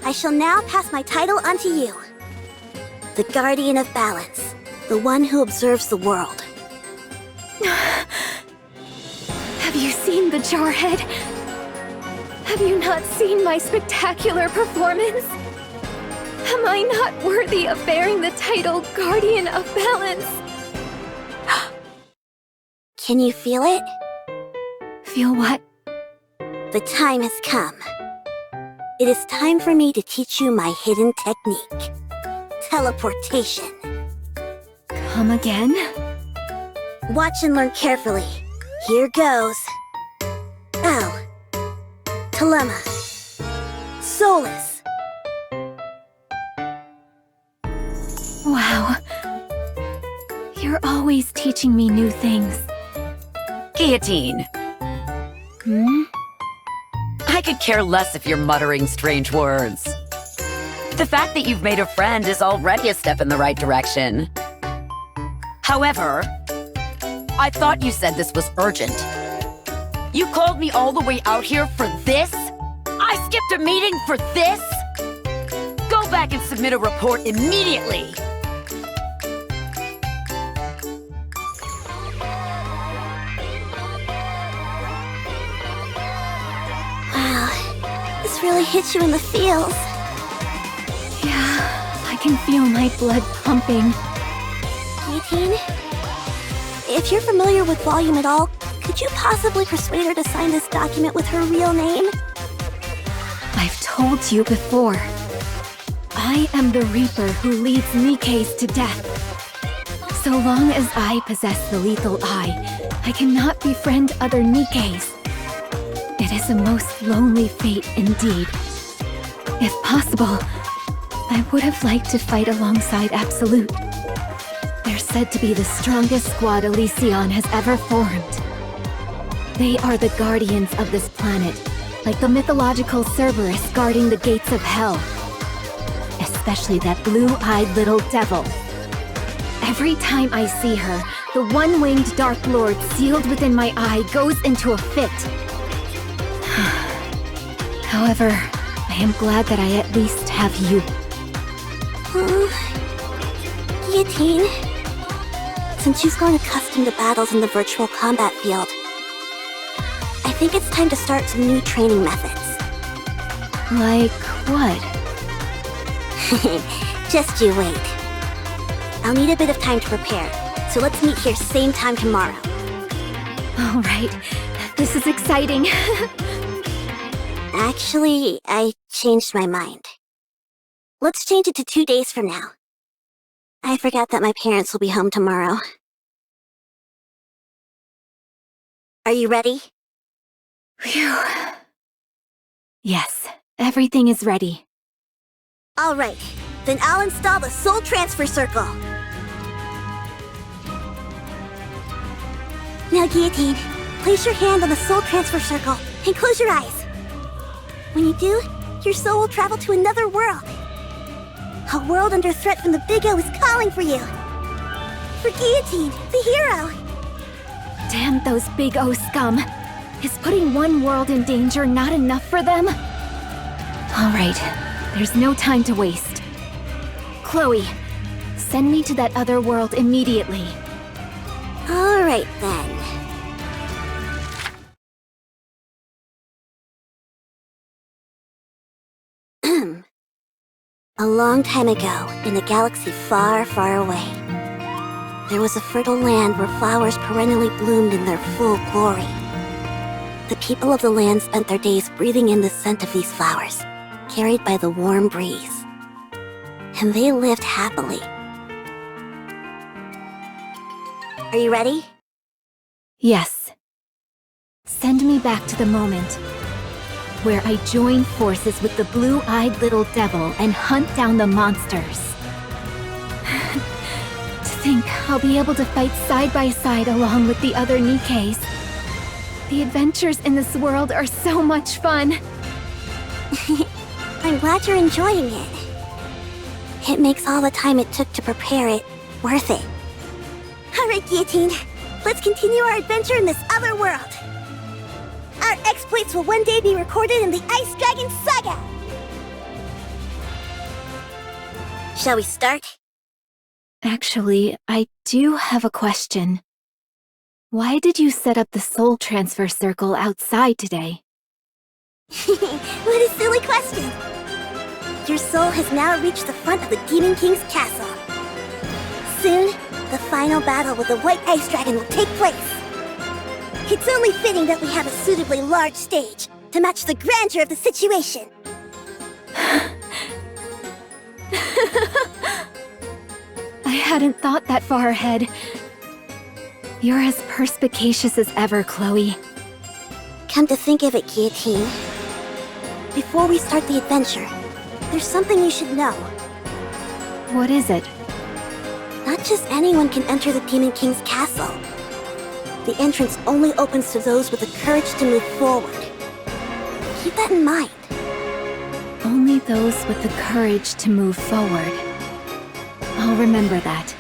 I shall now pass my title on to you. The Guardian of Balance, the one who observes the world. Have you seen the Jarhead? Have you not seen my spectacular performance? Am I not worthy of bearing the title Guardian of Balance? Can you feel it? Feel what? The time has come. It is time for me to teach you my hidden technique. Teleportation. Come again? Watch and learn carefully. Here goes. L. Telema. Solus. Wow. You're always teaching me new things. Guillotine. I could care less if you're muttering strange words. The fact that you've made a friend is already a step in the right direction. However, I thought you said this was urgent. You called me all the way out here for this? I skipped a meeting for this? Go back and submit a report immediately! Wow, this really hits you in the feels. Yeah, I can feel my blood pumping. Guillotine? If you're familiar with Volume at all, could you possibly persuade her to sign this document with her real name? I've told you before. I am the Reaper who leads NIKKEs to death. So long as I possess the lethal eye, I cannot befriend other NIKKEs. It is a most lonely fate indeed. If possible, I would have liked to fight alongside Absolute. They're said to be the strongest squad Elysion has ever formed. They are the guardians of this planet, like the mythological Cerberus guarding the gates of hell. Especially that blue-eyed little devil. Every time I see her, the one-winged Dark Lord sealed within my eye goes into a fit. However, I am glad that I at least have you. Guillotine, since you've grown accustomed to battles in the virtual combat field, I think it's time to start some new training methods. Like what? Just you wait. I'll need a bit of time to prepare, so let's meet here same time tomorrow. All right, this is exciting. Actually, I changed my mind. Let's change it to 2 days from now. I forgot that my parents will be home tomorrow. Are you ready? Phew. Yes, everything is ready. All right, then I'll install the Soul Transfer Circle. Now, Guillotine, place your hand on the Soul Transfer Circle and close your eyes. When you do, your soul will travel to another world. A world under threat from the Big O is calling for you. For Guillotine, the hero. Damn those Big O scum. Is putting one world in danger not enough for them? All right, there's no time to waste. Chloe, send me to that other world immediately. All right, then. A long time ago, in a galaxy far, far away, there was a fertile land where flowers perennially bloomed in their full glory. The people of the land spent their days breathing in the scent of these flowers, carried by the warm breeze. And they lived happily. Are you ready? Yes. Send me back to the moment where I join forces with the blue-eyed little devil and hunt down the monsters. To think I'll be able to fight side by side along with the other NIKKEs. The adventures in this world are so much fun. I'm glad you're enjoying it. It makes all the time it took to prepare it worth it. All right, Guillotine, let's continue our adventure in this other world. Our exploits will one day be recorded in the Ice Dragon Saga. Shall we start? Actually, I do have a question. Why did you set up the soul transfer circle outside today? What a silly question! Your soul has now reached the front of the Demon King's castle. Soon, the final battle with the White Ice Dragon will take place. It's only fitting that we have a suitably large stage to match the grandeur of the situation. I hadn't thought that far ahead. You're as perspicacious as ever, Chloe. Come to think of it, Guillotine. Before we start the adventure, there's something you should know. What is it? Not just anyone can enter the Demon King's castle. The entrance only opens to those with the courage to move forward. Keep that in mind. Only those with the courage to move forward. I'll remember that.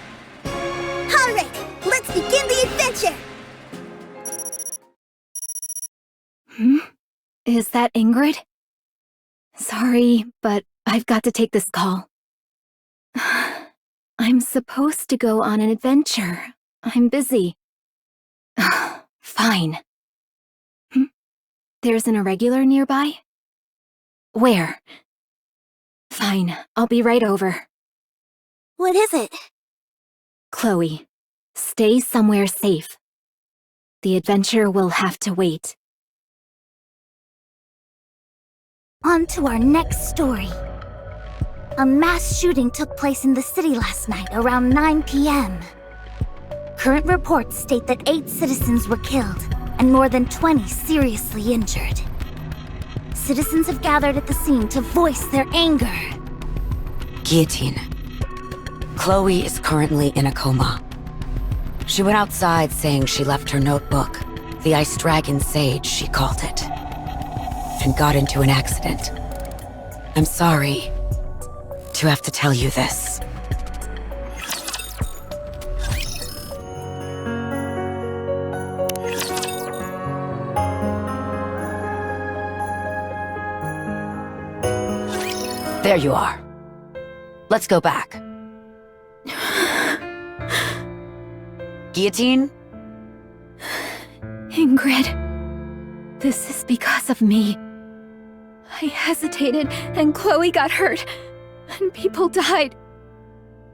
All right, let's begin the adventure! Is that Ingrid? Sorry, but I've got to take this call. I'm supposed to go on an adventure. I'm busy. Fine. There's an irregular nearby? Where? Fine, I'll be right over. What is it? Chloe, stay somewhere safe. The adventure will have to wait. On to our next story. A mass shooting took place in the city last night around 9 p.m. Current reports state that 8 citizens were killed and more than 20 seriously injured. Citizens have gathered at the scene to voice their anger. Guillotine. Chloe is currently in a coma. She went outside saying she left her notebook, the Ice Dragon Sage, she called it, and got into an accident. I'm sorry to have to tell you this. There you are. Let's go back. Guillotine? Ingrid, this is because of me. I hesitated, and Chloe got hurt, and people died.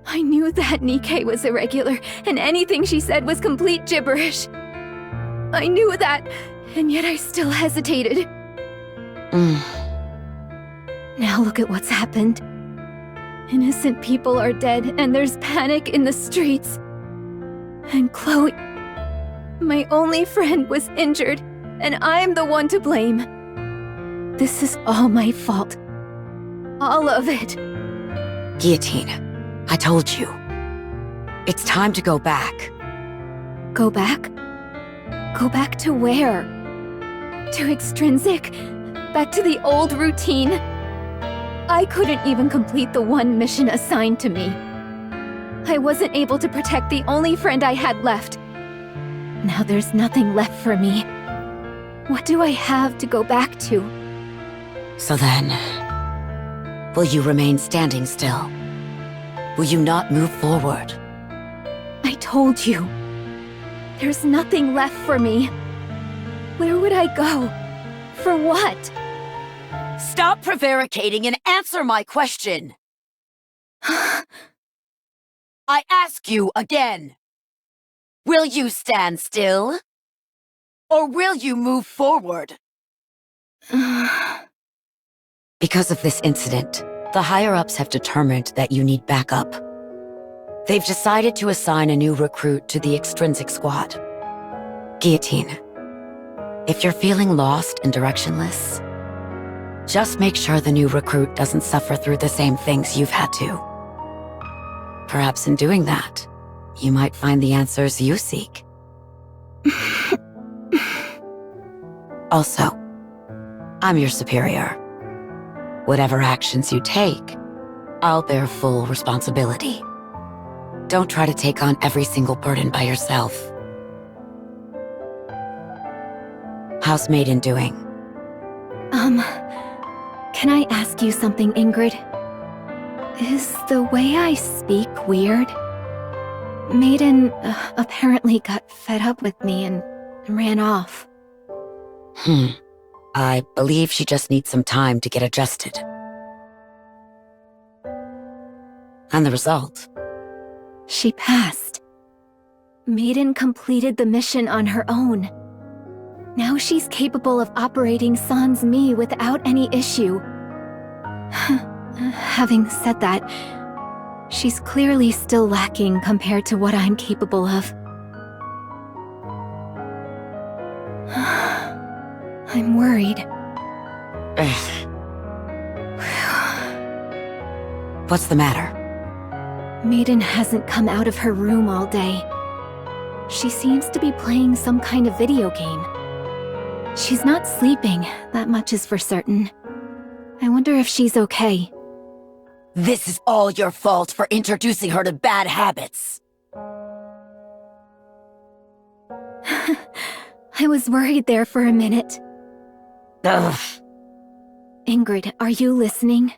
I knew that NIKKE was irregular, and anything she said was complete gibberish. I knew that, and yet I still hesitated. Now look at what's happened. Innocent people are dead, and there's panic in the streets. And Chloe, my only friend, was injured, and I'm the one to blame. This is all my fault. All of it. Guillotine, I told you. It's time to go back. Go back? Go back to where? To Extrinsic? Back to the old routine? I couldn't even complete the one mission assigned to me. I wasn't able to protect the only friend I had left. Now there's nothing left for me. What do I have to go back to? So then, will you remain standing still? Will you not move forward? I told you. There's nothing left for me. Where would I go? For what? Stop prevaricating and answer my question! I ask you again. Will you stand still? Or will you move forward? Because of this incident, the higher-ups have determined that you need backup. They've decided to assign a new recruit to the Extrinsic Squad. Guillotine, if you're feeling lost and directionless, just make sure the new recruit doesn't suffer through the same things you've had to. Perhaps in doing that, you might find the answers you seek. Also, I'm your superior. Whatever actions you take, I'll bear full responsibility. Don't try to take on every single burden by yourself. How's Maiden doing? Can I ask you something, Ingrid? Is the way I speak weird? Maiden apparently got fed up with me and ran off. I believe she just needs some time to get adjusted. And the result? She passed. Maiden completed the mission on her own. Now she's capable of operating Sans Mi without any issue. Having said that, she's clearly still lacking compared to what I'm capable of. I'm worried. What's the matter? Maiden hasn't come out of her room all day. She seems to be playing some kind of video game. She's not sleeping, that much is for certain. I wonder if she's okay. This is all your fault for introducing her to bad habits. I was worried there for a minute. Ugh. Ingrid, are you listening?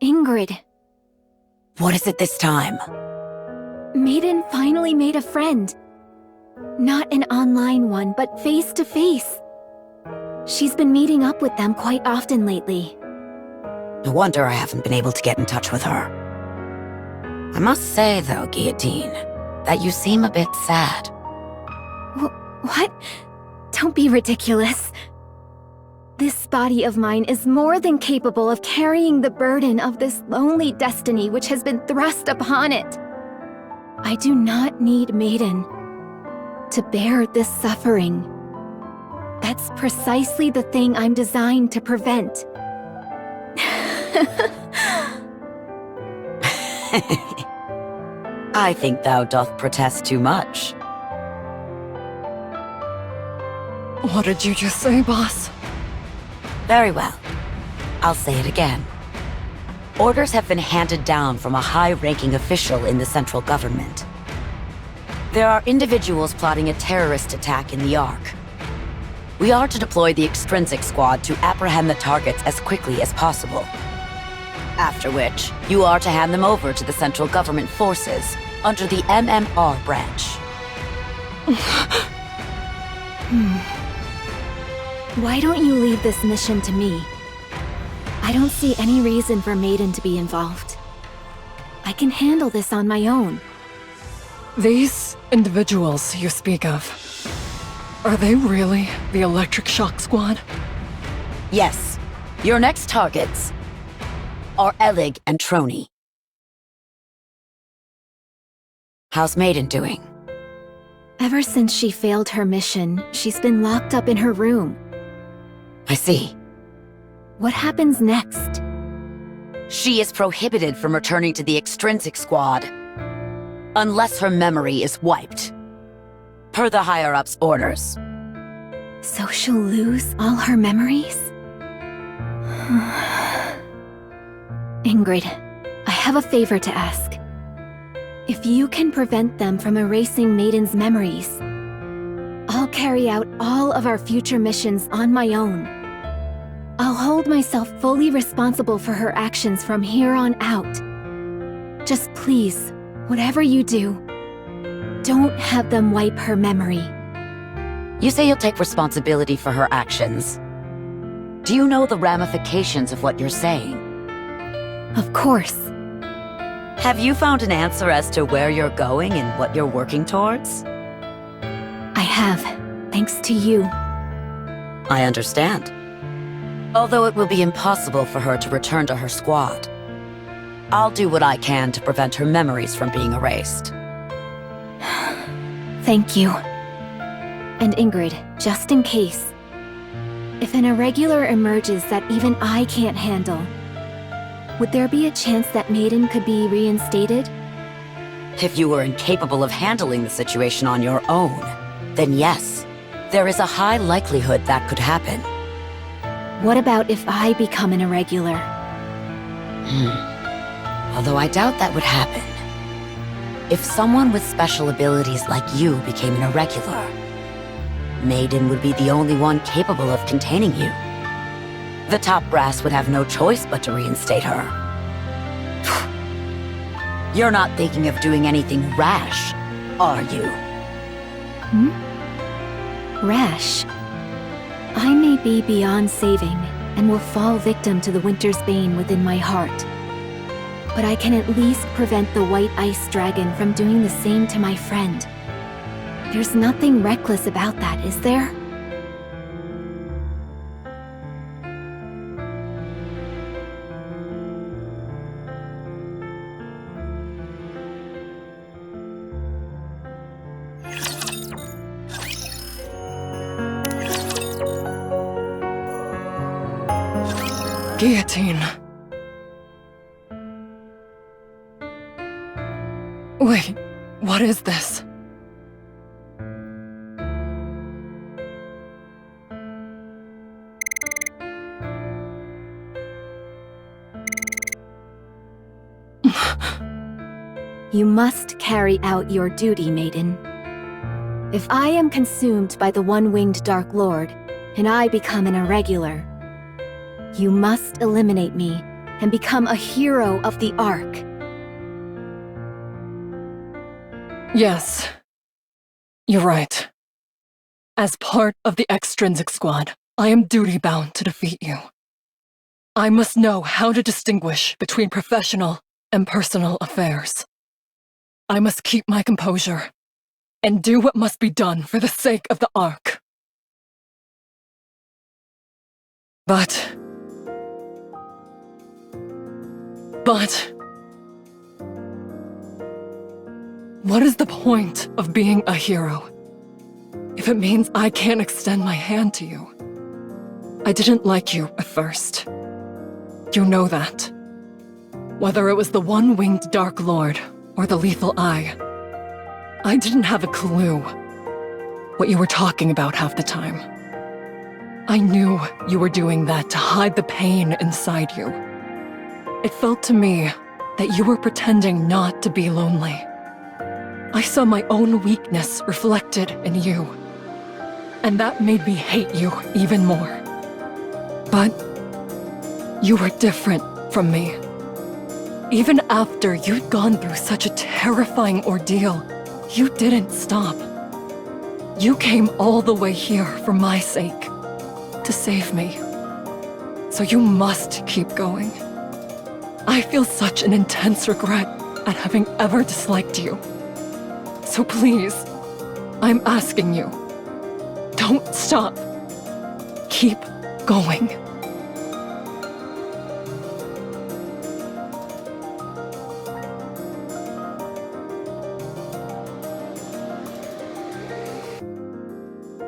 Ingrid. What is it this time? Maiden finally made a friend. Not an online one, but face to face. She's been meeting up with them quite often lately. No wonder I haven't been able to get in touch with her. I must say, though, Guillotine, that you seem a bit sad. What? Don't be ridiculous. This body of mine is more than capable of carrying the burden of this lonely destiny which has been thrust upon it. I do not need Maiden to bear this suffering. That's precisely the thing I'm designed to prevent. I think thou doth protest too much. What did you just say, boss? Very well. I'll say it again. Orders have been handed down from a high-ranking official in the central government. There are individuals plotting a terrorist attack in the Ark. We are to deploy the Extrinsic Squad to apprehend the targets as quickly as possible. After which, you are to hand them over to the central government forces under the MMR branch. Why don't you leave this mission to me? I don't see any reason for Maiden to be involved. I can handle this on my own. These individuals you speak of, are they really the Electric Shock Squad? Yes. Your next targets are Elig and Trony. How's Maiden doing? Ever since she failed her mission, she's been locked up in her room. I see. What happens next? She is prohibited from returning to the Extrinsic Squad unless her memory is wiped, per the higher-ups' orders. So she'll lose all her memories? Ingrid, I have a favor to ask. If you can prevent them from erasing Maiden's memories, I'll carry out all of our future missions on my own. I'll hold myself fully responsible for her actions from here on out. Just please, whatever you do, don't have them wipe her memory. You say you'll take responsibility for her actions. Do you know the ramifications of what you're saying? Of course. Have you found an answer as to where you're going and what you're working towards? I have, thanks to you. I understand. Although it will be impossible for her to return to her squad, I'll do what I can to prevent her memories from being erased. Thank you. And Ingrid, just in case, if an irregular emerges that even I can't handle, would there be a chance that Maiden could be reinstated? If you were incapable of handling the situation on your own, then yes, there is a high likelihood that could happen. What about if I become an irregular? Although I doubt that would happen. If someone with special abilities like you became an irregular, Maiden would be the only one capable of containing you. The top brass would have no choice but to reinstate her. You're not thinking of doing anything rash, are you? Rash? I may be beyond saving, and will fall victim to the Winter's Bane within my heart. But I can at least prevent the White Ice Dragon from doing the same to my friend. There's nothing reckless about that, is there? Guillotine. Wait, what is this? You must carry out your duty, Maiden. If I am consumed by the one-winged Dark Lord, and I become an irregular, You must eliminate me and become a hero of the Ark. Yes. You're right. As part of the extrinsic squad, I am duty-bound to defeat you. I must know how to distinguish between professional and personal affairs. I must keep my composure and do what must be done for the sake of the Ark. But... what is the point of being a hero if it means I can't extend my hand to you? I didn't like you at first. You know that. Whether it was the one-winged Dark Lord or the Lethal Eye, I didn't have a clue what you were talking about half the time. I knew you were doing that to hide the pain inside you. It felt to me that you were pretending not to be lonely. I saw my own weakness reflected in you, and that made me hate you even more. But you were different from me. Even after you'd gone through such a terrifying ordeal, you didn't stop. You came all the way here for my sake, to save me. So you must keep going. I feel such an intense regret at having ever disliked you. So please, I'm asking you, don't stop. Keep going.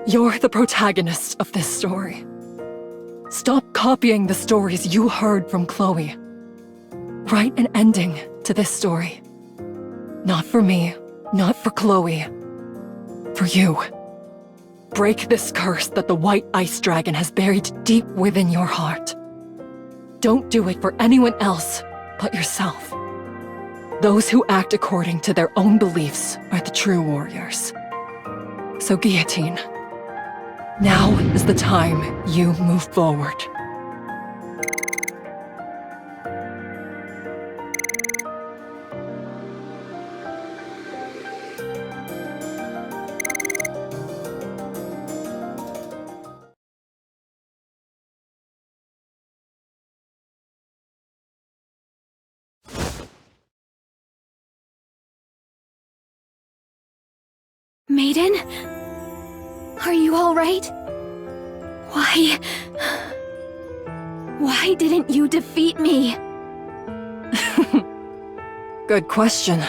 You're the protagonist of this story. Stop copying the stories you heard from Chloe. Write an ending to this story. Not for me, not for Chloe. For you. Break this curse that the White Ice Dragon has buried deep within your heart. Don't do it for anyone else but yourself. Those who act according to their own beliefs are the true warriors. So Guillotine, now is the time you move forward. Maiden? Are you all right? Why didn't you defeat me? Good question.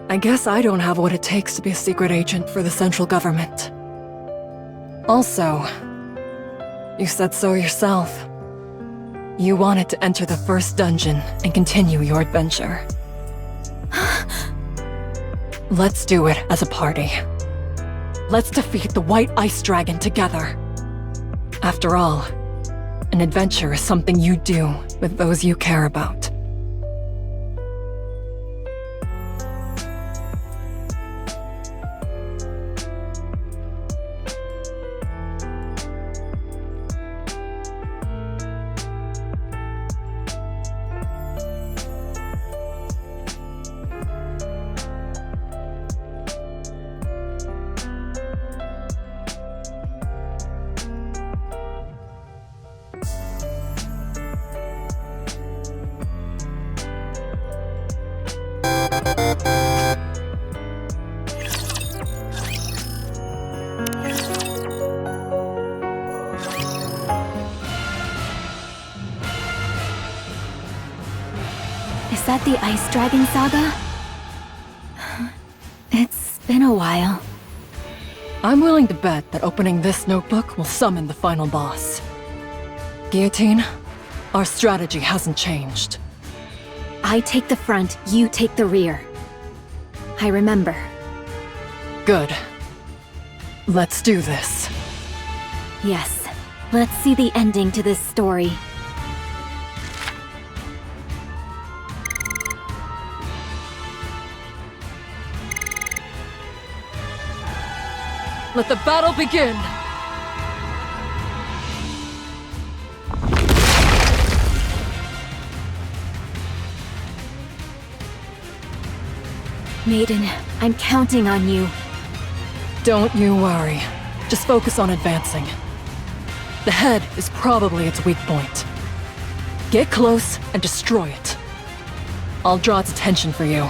I guess I don't have what it takes to be a secret agent for the central government. Also, you said so yourself. You wanted to enter the first dungeon and continue your adventure. Let's do it as a party. Let's defeat the White Ice Dragon together. After all, an adventure is something you do with those you care about. Is that the Ice Dragon Saga? It's been a while. I'm willing to bet that opening this notebook will summon the final boss. Guillotine, our strategy hasn't changed. I take the front, you take the rear. I remember. Good. Let's do this. Yes. Let's see the ending to this story. Let the battle begin! Maiden, I'm counting on you. Don't you worry. Just focus on advancing. The head is probably its weak point. Get close and destroy it. I'll draw its attention for you.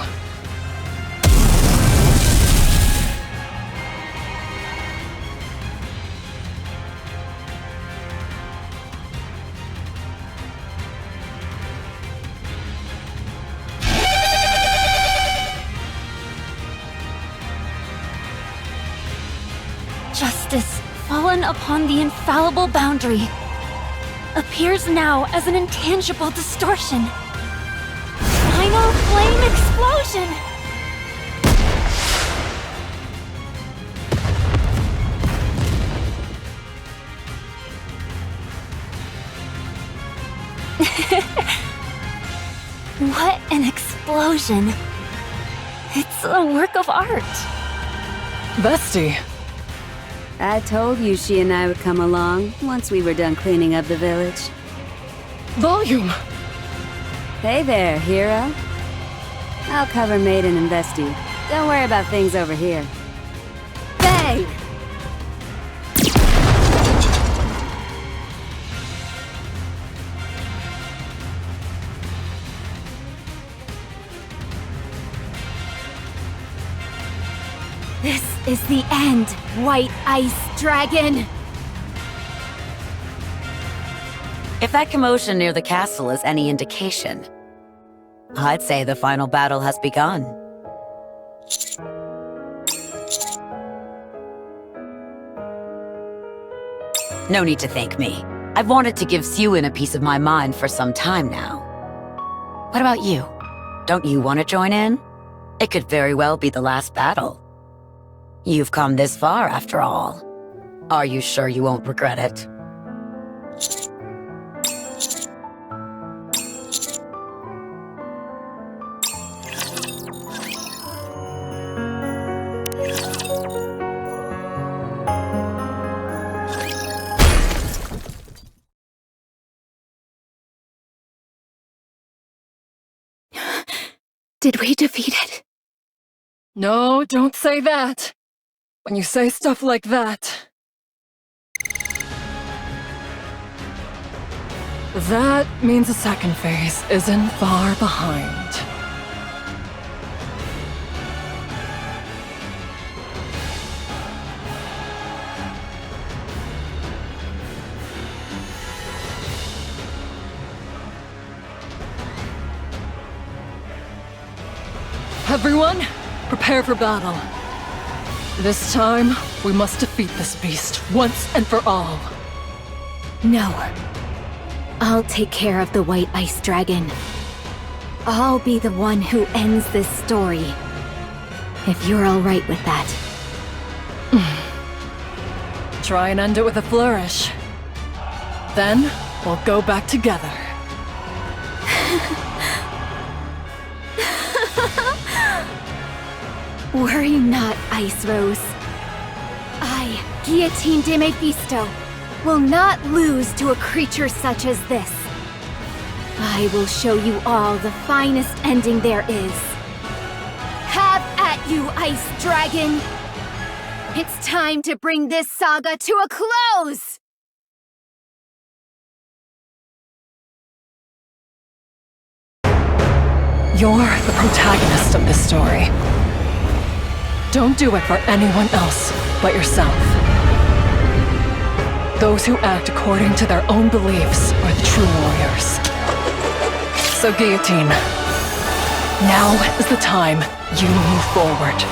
Justice, fallen upon the infallible boundary, appears now as an intangible distortion. Final flame explosion! What an explosion! It's a work of art. Bestie. I told you she and I would come along once we were done cleaning up the village. Volume! Hey there, hero. I'll cover Maiden and Bestie. Don't worry about things over here. Bang! This is the end, White Ice Dragon! If that commotion near the castle is any indication, I'd say the final battle has begun. No need to thank me. I've wanted to give Sewin a piece of my mind for some time now. What about you? Don't you want to join in? It could very well be the last battle. You've come this far, after all. Are you sure you won't regret it? Did we defeat it? No, don't say that. When you say stuff like that... that means the second phase isn't far behind. Everyone, prepare for battle. This time, we must defeat this beast once and for all. No. I'll take care of the White Ice Dragon. I'll be the one who ends this story. If you're alright with that. Try and end it with a flourish. Then, we'll go back together. Worry not, Ice Rose. I, Guillotine de Mephisto, will not lose to a creature such as this. I will show you all the finest ending there is. Have at you, Ice Dragon! It's time to bring this saga to a close! You're the protagonist of this story. Don't do it for anyone else but yourself. Those who act according to their own beliefs are the true warriors. So, Guillotine, now is the time you move forward.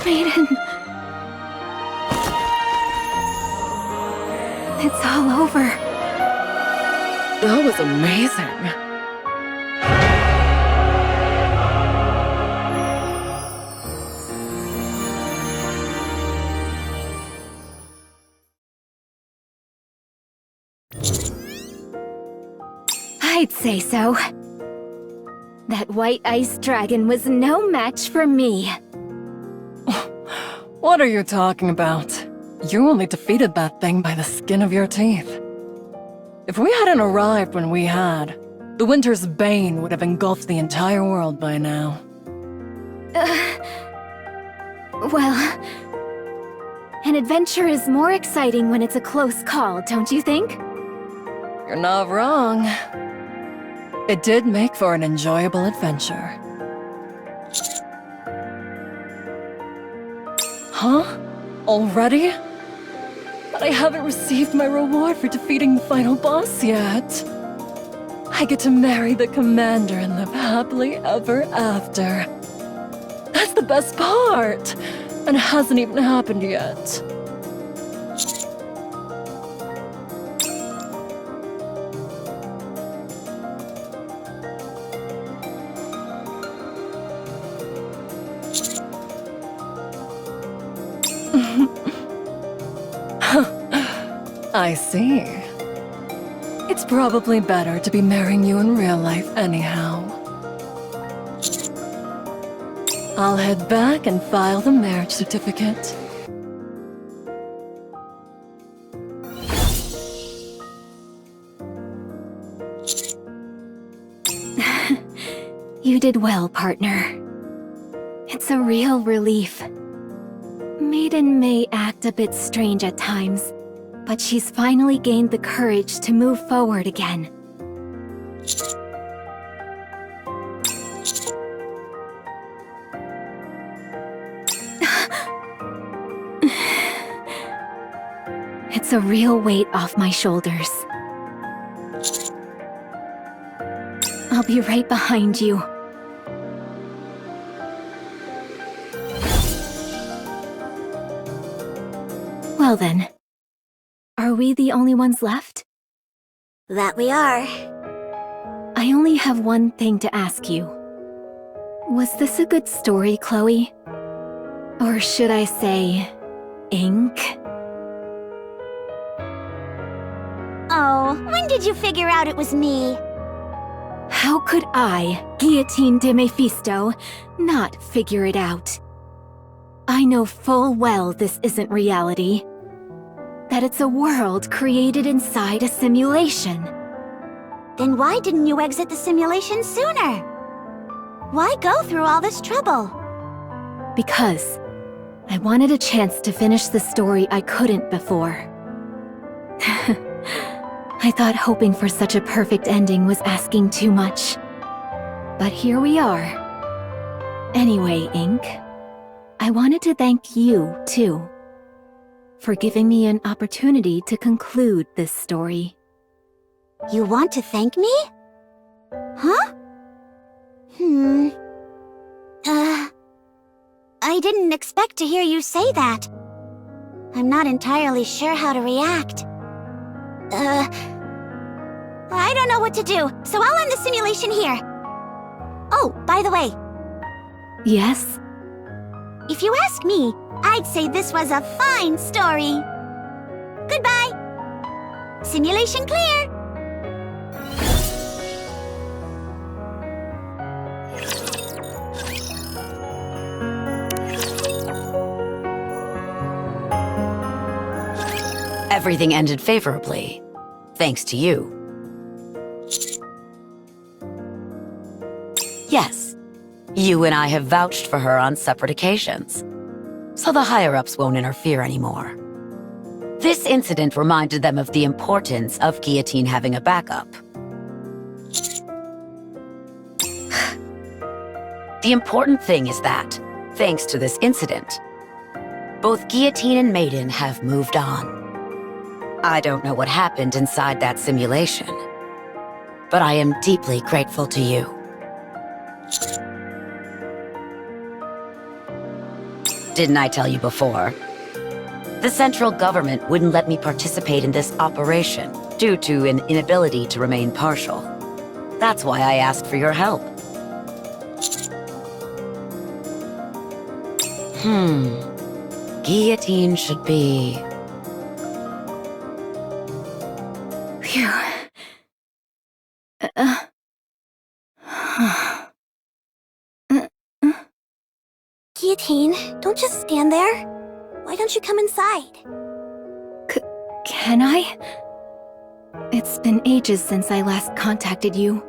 Maiden. It's all over. That was amazing. I'd say so. That white ice dragon was no match for me. What are you talking about? You only defeated that thing by the skin of your teeth. If we hadn't arrived when we had, the Winter's Bane would have engulfed the entire world by now. Well, an adventure is more exciting when it's a close call, don't you think? You're not wrong. It did make for an enjoyable adventure. Huh? Already? But I haven't received my reward for defeating the final boss yet. I get to marry the commander and live happily ever after. That's the best part! And it hasn't even happened yet. I see. It's probably better to be marrying you in real life anyhow. I'll head back and file the marriage certificate. You did well, partner. It's a real relief. Maiden may act a bit strange at times, but she's finally gained the courage to move forward again. It's a real weight off my shoulders. I'll be right behind you. Well then, are we the only ones left? That we are. I only have one thing to ask you. Was this a good story, Chloe? Or should I say, ink? Oh, when did you figure out it was me? How could I, Guillotine de Mephisto, not figure it out? I know full well this isn't reality. That it's a world created inside a simulation. Then why didn't you exit the simulation sooner? Why go through all this trouble? Because I wanted a chance to finish the story I couldn't before. I thought hoping for such a perfect ending was asking too much. But here we are. Anyway, Ink, I wanted to thank you, too, for giving me an opportunity to conclude this story. You want to thank me? Huh? I didn't expect to hear you say that. I'm not entirely sure how to react. I don't know what to do, so I'll end the simulation here. Oh, by the way, Yes? if you ask me, I'd say this was a fine story. Goodbye. Simulation clear. Everything ended favorably, thanks to you. Yes, you and I have vouched for her on separate occasions, so the higher-ups won't interfere anymore. This incident reminded them of the importance of Guillotine having a backup. The important thing is that, thanks to this incident, both Guillotine and Maiden have moved on. I don't know what happened inside that simulation, but I am deeply grateful to you. Didn't I tell you before? The central government wouldn't let me participate in this operation due to an inability to remain partial. That's why I asked for your help. Guillotine should be... Phew. Guillotine, don't just stand there. Why don't you come inside? Can I? It's been ages since I last contacted you.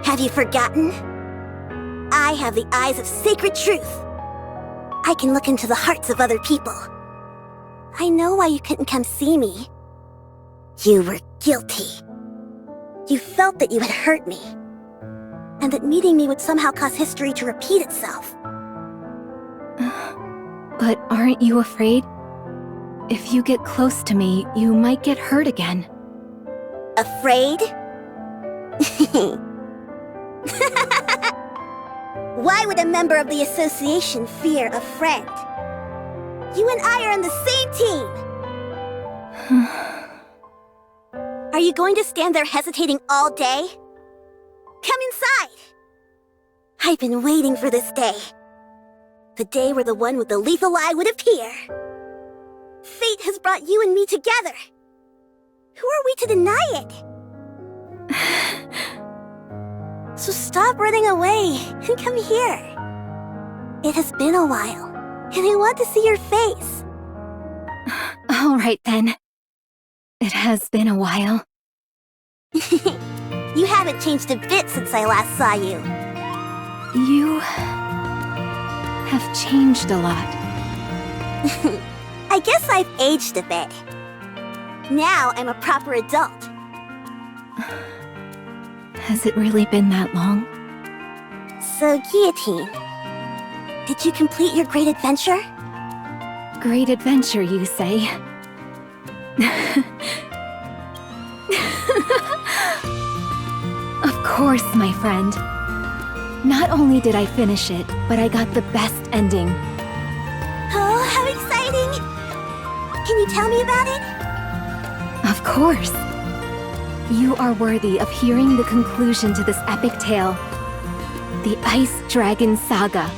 Have you forgotten? I have the eyes of sacred truth. I can look into the hearts of other people. I know why you couldn't come see me. You were guilty. You felt that you had hurt me, and that meeting me would somehow cause history to repeat itself. But aren't you afraid? If you get close to me, you might get hurt again. Afraid? Why would a member of the association fear a friend? You and I are on the same team! Are you going to stand there hesitating all day? Come inside! I've been waiting for this day. The day where the one with the lethal eye would appear. Fate has brought you and me together. Who are we to deny it? So stop running away and come here. It has been a while, and I want to see your face. All right then. It has been a while. You haven't changed a bit since I last saw you. You have changed a lot. I guess I've aged a bit. Now I'm a proper adult. Has it really been that long? So, Guillotine, did you complete your great adventure? Great adventure, you say? Of course, my friend. Not only did I finish it, but I got the best ending. Oh, how exciting! Can you tell me about it? Of course. You are worthy of hearing the conclusion to this epic tale. The Ice Dragon Saga.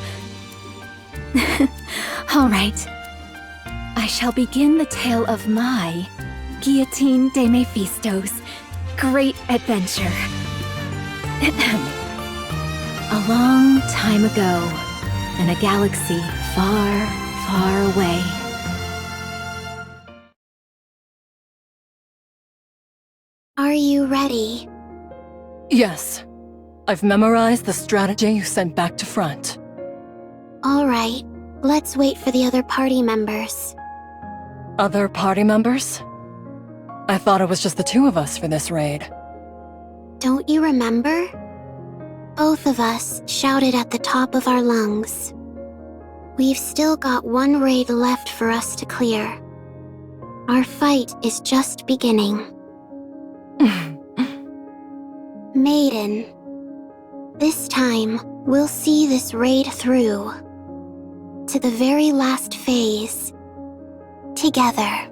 All right. I shall begin the tale of my, Guillotine de Mephisto's, great adventure. A long time ago, in a galaxy far, far away. Are you ready? Yes. I've memorized the strategy you sent back to front. All right. Let's wait for the other party members. Other party members? I thought it was just the two of us for this raid. Don't you remember? Both of us shouted at the top of our lungs. We've still got one raid left for us to clear. Our fight is just beginning. Maiden, this time we'll see this raid through to the very last phase together.